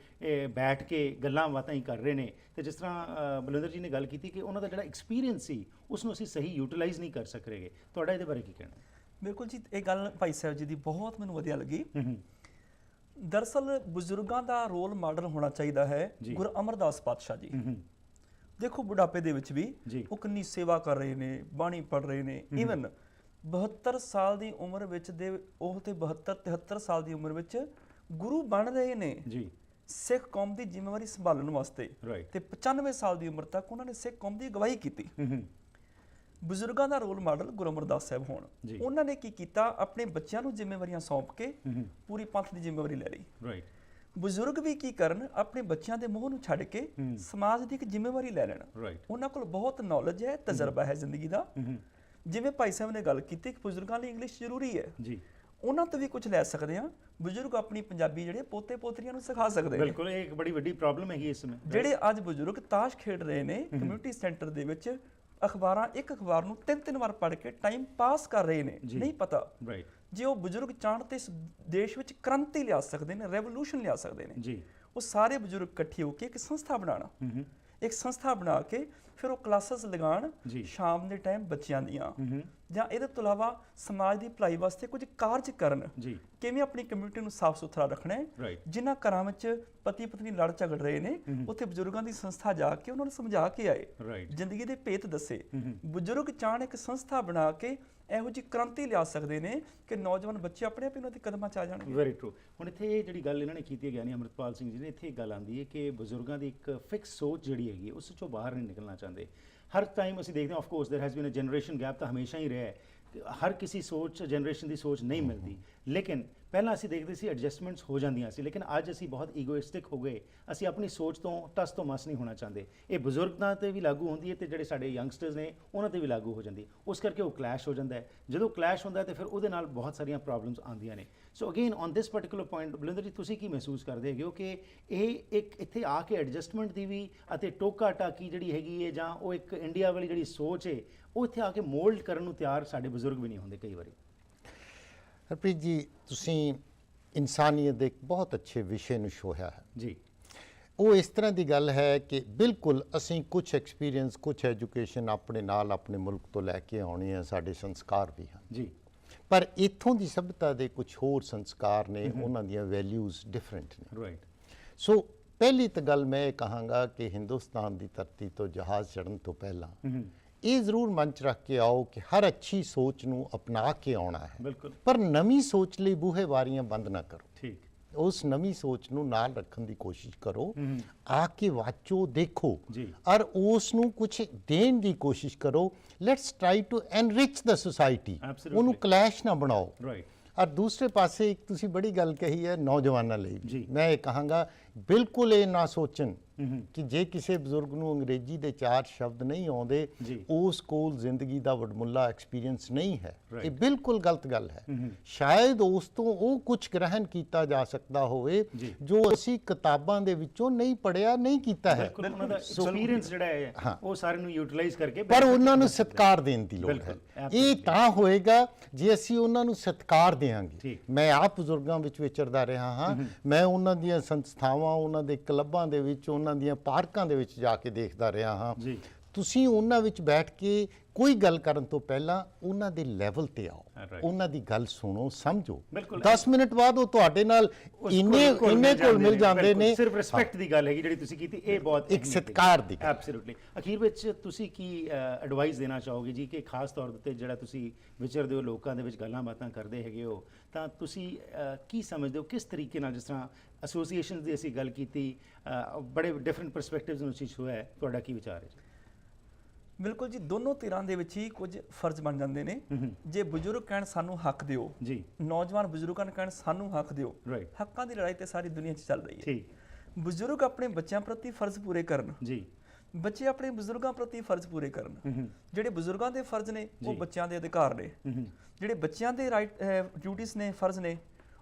ਬੈਠ ਕੇ ਗੱਲਾਂ ਬਾਤਾਂ ਹੀ ਕਰ ਰਹੇ ਨੇ। ਤੇ ਜਿਸ ਤਰ੍ਹਾਂ ਬਲਵਿੰਦਰ ਜੀ ਨੇ ਗੱਲ ਕੀਤੀ ਕਿ ਉਹਨਾਂ ਦਾ ਜਿਹੜਾ ਐਕਸਪੀਰੀਅੰਸ ਸੀ ਉਸ ਨੂੰ ਅਸੀਂ ਸਹੀ ਯੂਟਿਲਾਈਜ਼ ਨਹੀਂ ਕਰ ਸਕ ਰਹੇਗੇ, ਤੁਹਾਡਾ ਇਹਦੇ ਬਾਰੇ ਕੀ ਕਹਿਣਾ? ਬਿਲਕੁਲ ਜੀ, ਇਹ ਗੱਲ ਭਾਈ ਸਾਹਿਬ ਜੀ ਦੀ ਬਹੁਤ ਮੈਨੂੰ ਵਧੀਆ ਲੱਗੀ। ਦਰਅਸਲ ਬਜ਼ੁਰਗਾਂ ਦਾ ਰੋਲ ਮਾਡਲ ਹੋਣਾ ਚਾਹੀਦਾ ਹੈ ਗੁਰੂ ਅਮਰਦਾਸ ਪਾਤਸ਼ਾਹ ਜੀ। ਦੇਖੋ ਬੁਢਾਪੇ ਦੇ ਵਿੱਚ ਵੀ ਉਹ ਕਿੰਨੀ ਸੇਵਾ ਕਰ ਰਹੇ ਨੇ, ਬਾਣੀ ਪੜ੍ਹ ਰਹੇ ਨੇ। ਈਵਨ 72 ਸਾਲ ਦੀ ਉਮਰ ਵਿੱਚ ਦੇ ਉਹ ਤੇ 72-73 ਸਾਲ ਦੀ ਉਮਰ ਵਿੱਚ ਗੁਰੂ ਬਣ ਰਹੇ ਨੇ ਸਿੱਖ ਕੌਮ ਦੀ ਜ਼ਿੰਮੇਵਾਰੀ ਸੰਭਾਲਣ ਵਾਸਤੇ। ਤੇ 95 ਸਾਲ ਦੀ ਉਮਰ ਤੱਕ ਉਹਨਾਂ ਨੇ ਸਿੱਖ ਕੌਮ ਦੀ ਅਗਵਾਈ ਕੀਤੀ। ਬਜ਼ੁਰਗਾਂ ਦਾ ਰੋਲ ਮਾਡਲ ਗੁਰੂ ਅਮਰਦਾਸ ਸਾਹਿਬ ਹੋਣ। ਉਹਨਾਂ ਨੇ ਕੀ ਕੀਤਾ, ਆਪਣੇ ਬੱਚਿਆਂ ਨੂੰ ਜ਼ਿੰਮੇਵਾਰੀਆਂ ਸੌਂਪ ਕੇ ਪੂਰੀ ਪੰਥ ਦੀ ਜ਼ਿੰਮੇਵਾਰੀ ਲੈ ਲਈ। ਬਜ਼ੁਰਗ ਵੀ ਕੀ ਕਰਨ, ਆਪਣੇ ਬੱਚਿਆਂ ਦੇ ਮੋਹ ਨੂੰ ਛੱਡ ਕੇ ਸਮਾਜ ਦੀ ਇੱਕ ਜ਼ਿੰਮੇਵਾਰੀ ਲੈ ਲੈਣ। ਉਹਨਾਂ ਕੋਲ ਬਹੁਤ ਨੌਲੇਜ ਹੈ, ਤਜਰਬਾ ਹੈ ਜ਼ਿੰਦਗੀ ਦਾ। ਜਿਵੇਂ ਭਾਈ ਸਾਹਿਬ ਨੇ ਗੱਲ ਕੀਤੀ ਕਿ ਬਜ਼ੁਰਗਾਂ ਲਈ ਇੰਗਲਿਸ਼ ਜ਼ਰੂਰੀ ਹੈ, ਉਹਨਾਂ ਤੋਂ ਵੀ ਕੁਝ ਲੈ ਸਕਦੇ ਆ। ਬਜ਼ੁਰਗ ਆਪਣੀ ਪੰਜਾਬੀ ਜਿਹੜੇ ਪੋਤੇ ਪੋਤਰੀਆਂ ਨੂੰ ਸਿਖਾ ਸਕਦੇ ਨੇ। ਬਿਲਕੁਲ, ਇਹ ਇੱਕ ਬੜੀ ਵੱਡੀ ਪ੍ਰੋਬਲਮ ਹੈਗੀ ਇਸ ਸਮੇਂ। ਜਿਹੜੇ ਅੱਜ ਬਜ਼ੁਰਗ ਤਾਸ਼ ਖੇਡ ਰਹੇ ਨੇ ਕਮਿਊਨਿਟੀ ਸੈਂਟਰ ਦੇ ਵਿੱਚ, ਅਖਬਾਰਾਂ ਇੱਕ ਅਖਬਾਰ ਨੂੰ 3-3 ਵਾਰ ਪੜ੍ਹ ਕੇ ਟਾਈਮ ਪਾਸ ਕਰ ਰਹੇ ਨੇ, ਨਹੀਂ ਪਤਾ ਜੇ ਉਹ ਬਜ਼ੁਰਗ ਚਾਹਣ ਤੇ ਇਸ ਦੇਸ਼ ਵਿੱਚ ਕ੍ਰਾਂਤੀ ਲਿਆ ਸਕਦੇ ਨੇ, ਰੈਵੋਲੂਸ਼ਨ ਲਿਆ ਸਕਦੇ ਨੇ। ਉਹ ਸਾਰੇ ਬਜ਼ੁਰਗ ਇਕੱਠੇ ਹੋ ਕੇ ਇੱਕ ਸੰਸਥਾ ਬਣਾਉਣਾ, ਇੱਕ ਸੰਸਥਾ ਬਣਾ ਕੇ ਫਿਰ ਉਹ ਕਲਾਸਿਸ ਲਗਾਉਣ ਸ਼ਾਮ ਦੇ ਟਾਈਮ ਬੱਚਿਆਂ ਦੀਆਂ, ਜਾਂ ਇਹਦੇ ਤੋਂ ਇਲਾਵਾ ਸਮਾਜ ਦੀ ਭਲਾਈ ਵਾਸਤੇ ਕੁਝ ਕਾਰਜ ਕਰਨ। ਕਿਵੇਂ ਆਪਣੀ ਕਮਿਊਨਿਟੀ ਨੂੰ ਸਾਫ਼ ਸੁਥਰਾ ਰੱਖਣਾ ਹੈ। ਜਿਨ੍ਹਾਂ ਘਰਾਂ ਵਿੱਚ ਪਤੀ ਪਤਨੀ ਲੜ ਝਗੜ ਰਹੇ ਨੇ, ਉੱਥੇ ਬਜ਼ੁਰਗਾਂ ਦੀ ਸੰਸਥਾ ਜਾ ਕੇ ਉਹਨਾਂ ਨੂੰ ਸਮਝਾ ਕੇ ਆਏ, ਜ਼ਿੰਦਗੀ ਦੇ ਭੇਤ ਦੱਸੇ। ਬਜ਼ੁਰਗ ਚਾਹਣ ਇੱਕ ਸੰਸਥਾ ਬਣਾ ਕੇ ਇਹੋ ਜਿਹੀ ਕ੍ਰਾਂਤੀ ਲਿਆ ਸਕਦੇ ਨੇ ਕਿ ਨੌਜਵਾਨ ਬੱਚੇ ਆਪਣੇ ਆਪ ਇਹਨਾਂ ਦੇ ਕਦਮਾਂ 'ਚ ਆ ਜਾਣਗੇ। Very true. ਹੁਣ ਇੱਥੇ ਇਹ ਜਿਹੜੀ ਗੱਲ ਇਹਨਾਂ ਨੇ ਕੀਤੀ ਹੈ ਗਿਆਨੀ ਅੰਮ੍ਰਿਤਪਾਲ ਸਿੰਘ ਜੀ ਨੇ, ਇੱਥੇ ਇਹ ਗੱਲ ਆਉਂਦੀ ਹੈ ਕਿ ਬਜ਼ੁਰਗਾਂ ਦੀ ਇੱਕ ਫਿਕਸ ਸੋਚ ਜਿਹੜੀ ਹੈਗੀ ਉਸ 'ਚੋਂ ਬਾਹਰ ਨਹੀਂ ਨਿਕਲਣਾ ਚਾਹੁੰਦੇ। ਹਰ ਟਾਈਮ ਅਸੀਂ ਦੇਖਦੇ ਹਾਂ, of course there has been a generation gap ਤਾਂ ਹਮੇਸ਼ਾ ਹੀ ਰਿਹਾ ਹੈ। ਹਰ ਕਿਸੇ ਸੋਚ ਜਨਰੇਸ਼ਨ ਦੀ ਸੋਚ ਨਹੀਂ ਮਿਲਦੀ, ਲੇਕਿਨ ਪਹਿਲਾਂ ਅਸੀਂ ਦੇਖਦੇ ਸੀ ਐਡਜਸਟਮੈਂਟਸ ਹੋ ਜਾਂਦੀਆਂ ਸੀ, ਲੇਕਿਨ ਅੱਜ ਅਸੀਂ ਬਹੁਤ ਈਗੋਇਸਟਿਕ ਹੋ ਗਏ। ਅਸੀਂ ਆਪਣੀ ਸੋਚ ਤੋਂ ਟਸ ਤੋਂ ਮਸ ਨਹੀਂ ਹੋਣਾ ਚਾਹੁੰਦੇ। ਇਹ ਬਜ਼ੁਰਗਾਂ 'ਤੇ ਵੀ ਲਾਗੂ ਹੁੰਦੀ ਹੈ ਤੇ ਜਿਹੜੇ ਸਾਡੇ ਯੰਗਸਟਰਸ ਨੇ ਉਹਨਾਂ 'ਤੇ ਵੀ ਲਾਗੂ ਹੋ ਜਾਂਦੀ। ਉਸ ਕਰਕੇ ਉਹ ਕਲੈਸ਼ ਹੋ ਜਾਂਦਾ ਹੈ। ਜਦੋਂ ਕਲੈਸ਼ ਹੁੰਦਾ ਤੇ ਫਿਰ ਉਹਦੇ ਨਾਲ ਬਹੁਤ ਸਾਰੀਆਂ ਪ੍ਰੋਬਲਮਸ ਆਉਂਦੀਆਂ ਨੇ। ਸੋ again on this particular point, Balinder ਜੀ, ਤੁਸੀਂ ਕੀ ਮਹਿਸੂਸ ਕਰਦੇ ਹੈਗੇ ਹੋ ਕਿ ਇਹ ਇੱਕ ਇੱਥੇ ਆ ਕੇ ਐਡਜਸਟਮੈਂਟ ਦੀ ਵੀ ਅਤੇ ਟੋਕਾ ਟਾਕੀ ਜਿਹੜੀ ਹੈਗੀ ਹੈ, ਜਾਂ ਉਹ ਇੱਕ ਇੰਡੀਆ ਵਾਲੀ ਜਿਹੜੀ ਸੋਚ ਹੈ, ਉਹ ਇੱਥੇ ਆ ਕੇ ਮੋਲਡ ਕਰਨ ਨੂੰ ਤਿਆਰ ਸਾਡੇ ਬਜ਼ੁਰਗ ਵੀ ਨਹੀਂ ਹੁੰਦੇ ਕਈ ਵਾਰੀ? ਹਰਪ੍ਰੀਤ ਜੀ, ਤੁਸੀਂ ਇਨਸਾਨੀਅਤ ਦੇ ਇੱਕ ਬਹੁਤ ਅੱਛੇ ਵਿਸ਼ੇ ਨੂੰ ਛੋਹਿਆ ਹੈ ਜੀ। ਉਹ ਇਸ ਤਰ੍ਹਾਂ ਦੀ ਗੱਲ ਹੈ ਕਿ ਬਿਲਕੁਲ ਅਸੀਂ ਕੁਝ ਐਕਸਪੀਰੀਅੰਸ, ਕੁਝ ਐਜੂਕੇਸ਼ਨ ਆਪਣੇ ਨਾਲ ਆਪਣੇ ਮੁਲਕ ਤੋਂ ਲੈ ਕੇ ਆਉਣੀ ਹੈ, ਸਾਡੇ ਸੰਸਕਾਰ ਵੀ ਹਨ ਜੀ, ਪਰ ਇੱਥੋਂ ਦੀ ਸਭਿਅਤਾ ਦੇ ਕੁਝ ਹੋਰ ਸੰਸਕਾਰ ਨੇ, ਉਹਨਾਂ ਦੀਆਂ ਵੈਲਿਊਜ਼ ਡਿਫਰੈਂਟ ਨੇ। ਸੋ ਪਹਿਲੀ ਤਾਂ ਗੱਲ ਮੈਂ ਇਹ ਕਹਾਂਗਾ ਕਿ ਹਿੰਦੁਸਤਾਨ ਦੀ ਧਰਤੀ ਤੋਂ ਜਹਾਜ਼ ਚੜ੍ਹਨ ਤੋਂ ਪਹਿਲਾਂ ਇਹ ਜ਼ਰੂਰ ਮਨ 'ਚ ਰੱਖ ਕੇ ਆਓ ਕਿ ਹਰ ਅੱਛੀ ਸੋਚ ਨੂੰ ਅਪਣਾ ਕੇ ਆਉਣਾ ਹੈ, ਬਿਲਕੁਲ, ਪਰ ਨਵੀਂ ਸੋਚ ਲਈ ਬੂਹੇ ਵਾਰੀਆਂ ਬੰਦ ਨਾ ਕਰੋ। ਠੀਕ, ਉਸ ਨਵੀਂ ਸੋਚ ਨੂੰ ਨਾਲ ਰੱਖਣ ਦੀ ਕੋਸ਼ਿਸ਼ ਕਰੋ, ਆ ਕੇ ਵਾਚੋ, ਦੇਖੋ ਔਰ ਉਸ ਨੂੰ ਕੁਝ ਦੇਣ ਦੀ ਕੋਸ਼ਿਸ਼ ਕਰੋ। Let's try to enrich the society, ਉਹਨੂੰ ਕਲੈਸ਼ ਨਾ ਬਣਾਓ। ਔਰ ਦੂਸਰੇ ਪਾਸੇ ਇੱਕ ਤੁਸੀਂ ਬੜੀ ਗੱਲ ਕਹੀ ਹੈ ਨੌਜਵਾਨਾਂ ਲਈ, ਮੈਂ ਇਹ ਕਹਾਂਗਾ ਬਿਲਕੁਲ ਇਹ ਨਾ ਸੋਚਣ ਕਿ ਜੇ ਕਿਸੇ ਬਜ਼ੁਰਗ ਨੂੰ ਅੰਗਰੇਜ਼ੀ ਦੇ 4 ਸ਼ਬਦ ਨਹੀਂ ਆਉਂਦੇ, ਉਸ ਕੋਲ ਜ਼ਿੰਦਗੀ ਦਾ ਵਡਮੁੱਲਾ ਐਕਸਪੀਰੀਅੰਸ ਨਹੀਂ ਹੈ। ਇਹ ਬਿਲਕੁਲ ਗਲਤ ਗੱਲ ਹੈ। ਸ਼ਾਇਦ ਉਸ ਤੋਂ ਉਹ ਕੁਝ ਗ੍ਰਹਿਣ ਕੀਤਾ ਜਾ ਸਕਦਾ ਹੋਵੇ ਜੋ ਅਸੀਂ ਕਿਤਾਬਾਂ ਦੇ ਵਿੱਚੋਂ ਨਹੀਂ ਪੜ੍ਹਿਆ, ਨਹੀਂ ਕੀਤਾ ਹੈ। ਉਹਨਾਂ ਦਾ ਐਕਸਪੀਰੀਅੰਸ ਜਿਹੜਾ ਹੈ ਉਹ ਸਾਰੇ ਨੂੰ ਯੂਟਿਲਾਈਜ਼ ਕਰਕੇ, ਪਰ ਉਹਨਾਂ ਨੂੰ ਸਤਿਕਾਰ ਦੇਣ ਦੀ ਲੋੜ ਹੈ। ਇਹ ਤਾਂ ਹੋਏਗਾ ਜੇ ਅਸੀਂ ਉਹਨਾਂ ਨੂੰ ਸਤਿਕਾਰ ਦੇਵਾਂਗੇ। ਮੈਂ ਆਪ ਬਜ਼ੁਰਗਾਂ ਵਿੱਚ ਵਿਚਰਦਾ ਰਿਹਾ ਹਾਂ, ਮੈਂ ਉਹਨਾਂ ਦੀਆਂ ਸੰਸਥਾਵਾਂ, ਉਹਨਾਂ ਦੇ ਕਲੱਬਾਂ ਦੇ ਵਿੱਚ, ਉਹਨਾਂ ਦੀਆਂ ਪਾਰਕਾਂ ਦੇ ਵਿੱਚ ਜਾ ਕੇ ਦੇਖਦਾ ਰਿਹਾ ਹਾਂ। ਤੁਸੀਂ ਉਹਨਾਂ ਵਿੱਚ ਬੈਠ ਕੇ ਕੋਈ ਗੱਲ ਕਰਨ ਤੋਂ ਪਹਿਲਾਂ ਉਹਨਾਂ ਦੇ ਲੈਵਲ ਤੇ ਆਓ, ਉਹਨਾਂ ਦੀ ਗੱਲ ਸੁਣੋ, ਸਮਝੋ। 10 ਮਿੰਟ ਬਾਅਦ ਉਹ ਤੁਹਾਡੇ ਨਾਲ ਇੰਨੇ ਕੋਲ ਮਿਲ ਜਾਂਦੇ ਨੇ। ਸਿਰਫ ਰਿਸਪੈਕਟ ਦੀ ਗੱਲ ਹੈਗੀ ਜਿਹੜੀ ਤੁਸੀਂ ਕੀਤੀ, ਇਹ ਬਹੁਤ ਇੱਕ ਸਤਿਕਾਰ ਦੀ। ਐਬਸੋਲੂਟਲੀ। ਅਖੀਰ ਵਿੱਚ ਤੁਸੀਂ ਕੀ ਐਡਵਾਈਸ ਦੇਣਾ ਚਾਹੋਗੇ ਜੀ, ਕਿ ਖਾਸ ਤੌਰ ਤੇ ਜਿਹੜਾ ਤੁਸੀਂ ਵਿਚਰਦੇ ਹੋ, ਲੋਕਾਂ ਦੇ ਵਿੱਚ ਗੱਲਾਂ ਬਾਤਾਂ ਕਰਦੇ ਹੈਗੇ ਹੋ, ਤਾਂ ਤੁਸੀਂ ਕੀ ਸਮਝਦੇ ਹੋ ਕਿਸ ਤਰੀਕੇ ਨਾਲ, ਜਿਸ ਤਰ੍ਹਾਂ ਐਸੋਸੀਏਸ਼ਨਸ ਦੀ ਅਸੀਂ ਗੱਲ ਕੀਤੀ, ਬੜੇ ਡਿਫਰੈਂਟ ਪਰਸਪੈਕਟਿਵਸ ਨੂੰ ਚੀਜ਼ ਹੋਇਆ, ਤੁਹਾਡਾ ਕੀ ਵਿਚਾਰ ਹੈ? ਬਿਲਕੁਲ ਜੀ, ਦੋਨੋਂ ਧਿਰਾਂ ਦੇ ਵਿੱਚ ਹੀ ਕੁਝ ਫਰਜ਼ ਬਣ ਜਾਂਦੇ ਨੇ। ਜੇ ਬਜ਼ੁਰਗ ਕਹਿਣ ਸਾਨੂੰ ਹੱਕ ਦਿਓ ਜੀ, ਨੌਜਵਾਨ ਬਜ਼ੁਰਗਾਂ ਨੂੰ ਕਹਿਣ ਸਾਨੂੰ ਹੱਕ ਦਿਓ, ਹੱਕਾਂ ਦੀ ਲੜਾਈ ਤੇ ਸਾਰੀ ਦੁਨੀਆ 'ਚ ਚੱਲ ਰਹੀ ਹੈ। ਬਜ਼ੁਰਗ ਆਪਣੇ ਬੱਚਿਆਂ ਪ੍ਰਤੀ ਫਰਜ਼ ਪੂਰੇ ਕਰਨ ਜੀ, ਬੱਚੇ ਆਪਣੇ ਬਜ਼ੁਰਗਾਂ ਪ੍ਰਤੀ ਫਰਜ਼ ਪੂਰੇ ਕਰਨ। ਜਿਹੜੇ ਬਜ਼ੁਰਗਾਂ ਦੇ ਫਰਜ਼ ਨੇ ਉਹ ਬੱਚਿਆਂ ਦੇ ਅਧਿਕਾਰ ਨੇ, ਜਿਹੜੇ ਬੱਚਿਆਂ ਦੇ ਰਾਈਟ ਡਿਊਟੀਆਂ ਨੇ, ਫਰਜ਼ ਨੇ,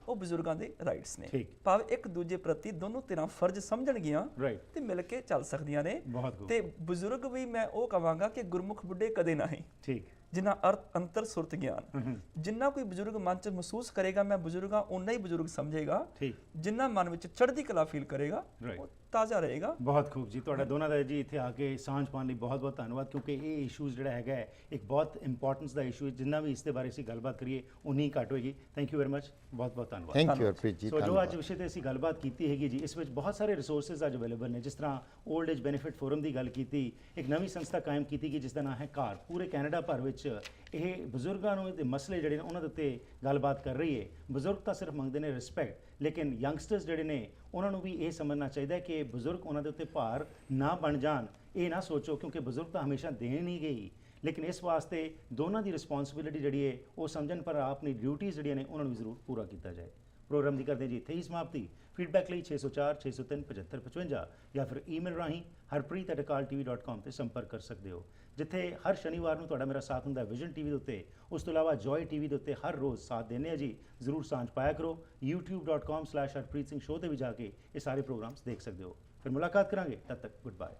ਉਹ ਬਜ਼ੁਰਗਾਂ ਦੇ ਰਾਈਟਸ ਨੇ। ਭਾਵੇਂ ਇੱਕ ਦੂਜੇ ਪ੍ਰਤੀ ਦੋਨੋਂ ਧਿਰਾਂ ਫਰਜ਼ ਸਮਝਣਗੀਆਂ ਤੇ ਮਿਲ ਕੇ ਚੱਲ ਸਕਦੀਆਂ ਨੇ। ਤੇ ਬਜ਼ੁਰਗ ਵੀ ਮੈਂ ਉਹ ਕਹਾਂਗਾ ਕਿ ਗੁਰਮੁਖ ਬੁੱਢੇ ਕਦੇ ਨਹੀਂ, ਜਿਨ੍ਹਾਂ ਅਰਥ ਅੰਤਰ ਸੁਰਤ ਗਿਆਨ। ਜਿੰਨਾ ਕੋਈ ਬਜ਼ੁਰਗ ਮਨ 'ਚ ਮਹਿਸੂਸ ਕਰੇਗਾ ਮੈਂ ਬਜ਼ੁਰਗਾਂ, ਓਨਾ ਹੀ ਬਜ਼ੁਰਗ ਸਮਝੇਗਾ। ਜਿੰਨਾ ਮਨ ਵਿੱਚ ਚੜ੍ਹਦੀ ਕਲਾ ਫੀਲ ਕਰੇਗਾ ਉਹ ਤਾਜ਼ਾ ਰਹੇਗਾ। ਬਹੁਤ ਖੂਬ ਜੀ, ਤੁਹਾਡਾ ਦੋਨਾਂ ਦਾ ਜੀ ਇੱਥੇ ਆ ਕੇ ਸਾਂਝ ਪਾਉਣ ਲਈ ਬਹੁਤ ਬਹੁਤ ਧੰਨਵਾਦ, ਕਿਉਂਕਿ ਇਹ ਇਸ਼ੂਜ਼ ਜਿਹੜਾ ਹੈਗਾ ਇੱਕ ਬਹੁਤ ਇੰਪੋਰਟੈਂਸ ਦਾ ਇਸ਼ੂ ਹੈ। ਜਿੰਨਾ ਵੀ ਇਸ ਦੇ ਬਾਰੇ ਅਸੀਂ ਗੱਲਬਾਤ ਕਰੀਏ ਉਨੀ ਘੱਟ ਹੋਏਗੀ। ਥੈਂਕ ਯੂ ਵੈਰੀ ਮਚ, ਬਹੁਤ ਬਹੁਤ ਧੰਨਵਾਦ। Thank you Harpreet ji. ਸੋ ਜੋ ਅੱਜ ਵਿਸ਼ੇ ਤੇ ਅਸੀਂ ਗੱਲਬਾਤ ਕੀਤੀ ਹੈਗੀ ਜੀ, ਇਸ ਵਿੱਚ ਬਹੁਤ ਸਾਰੇ ਰਿਸੋਰਸਿਸ ਅੱਜ ਅਵੇਲੇਬਲ ਨੇ। ਜਿਸ ਤਰ੍ਹਾਂ 올ਡ ਏਜ ਬੈਨੀਫਿਟ ਫੋਰਮ ਦੀ ਗੱਲ ਕੀਤੀ, ਇੱਕ ਨਵੀਂ ਸੰਸਥਾ ਕਾਇਮ ਕੀਤੀ ਗਈ ਜਿਸ ਦਾ ਨਾਮ ਹੈ ਘਰ। ਪੂਰੇ ਕੈਨੇਡਾ ਭਰ ਵਿੱਚ ਇਹ ਬਜ਼ੁਰਗਾਂ ਨੂੰ ਦੇ ਮਸਲੇ ਜਿਹੜੇ ਨੇ ਉਹਨਾਂ ਦੇ ਉੱਤੇ ਗੱਲਬਾਤ ਕਰ ਰਹੀ ਹੈ। ਬਜ਼ੁਰਗ ਤਾਂ ਸਿਰਫ ਮੰਗਦੇ ਨੇ ਰਿਸਪੈਕਟ, ਲੇਕਿਨ ਯੰਗਸਟਰਸ ਜਿਹੜੇ ਨੇ ਉਹਨਾਂ ਨੂੰ ਵੀ ਇਹ ਸਮਝਣਾ ਚਾਹੀਦਾ ਕਿ ਬਜ਼ੁਰਗ ਉਹਨਾਂ ਦੇ ਉੱਤੇ ਭਾਰ ਨਾ ਬਣ ਜਾਣ। ਇਹ ਨਾ ਸੋਚੋ ਕਿਉਂਕਿ ਬਜ਼ੁਰਗ ਤਾਂ ਹਮੇਸ਼ਾ ਦੇਣ ਨਹੀਂ ਗਈ, ਲੇਕਿਨ ਇਸ ਵਾਸਤੇ ਦੋਨਾਂ ਦੀ ਰਿਸਪੌਂਸਿਬਿਲਿਟੀ ਜਿਹੜੀ ਹੈ ਉਹ ਸਮਝਣ, ਪਰ ਆਪਣੀ ਡਿਊਟੀਜ਼ ਜਿਹੜੀਆਂ ਨੇ ਉਹਨਾਂ ਨੂੰ ਵੀ ਜ਼ਰੂਰ ਪੂਰਾ ਕੀਤਾ ਜਾਏ। ਪ੍ਰੋਗਰਾਮ ਦੀ ਕਰਦੇ ਜੀ ਇੱਥੇ ਹੀ ਸਮਾਪਤੀ। ਫੀਡਬੈਕ ਲਈ 604 603 7555 ਜਾਂ ਫਿਰ ਈਮੇਲ ਰਾਹੀਂ harpreet@akaltv.com ਤੇ ਸੰਪਰਕ ਕਰ ਸਕਦੇ ਹੋ, ਜਿੱਥੇ ਹਰ ਸ਼ਨੀਵਾਰ ਨੂੰ ਤੁਹਾਡਾ ਮੇਰਾ ਸਾਥ ਹੁੰਦਾ ਵਿਜ਼ਨ ਟੀਵੀ ਦੇ ਉੱਤੇ। ਉਸ ਤੋਂ ਇਲਾਵਾ ਜੋਏ ਟੀਵੀ ਦੇ ਉੱਤੇ ਹਰ ਰੋਜ਼ ਸਾਥ ਦਿੰਦੇ ਆ ਜੀ। ਜ਼ਰੂਰ ਸਾਂਝ ਪਾਇਆ ਕਰੋ। youtube.com/harpreet Singh ਸ਼ੋਅ ਤੇ ਵੀ ਜਾ ਕੇ ਇਹ ਸਾਰੇ ਪ੍ਰੋਗਰਾਮਸ ਦੇਖ ਸਕਦੇ ਹੋ। ਫਿਰ ਮੁਲਾਕਾਤ ਕਰਾਂਗੇ, ਤਦ ਤੱਕ ਗੁੱਡ ਬਾਏ।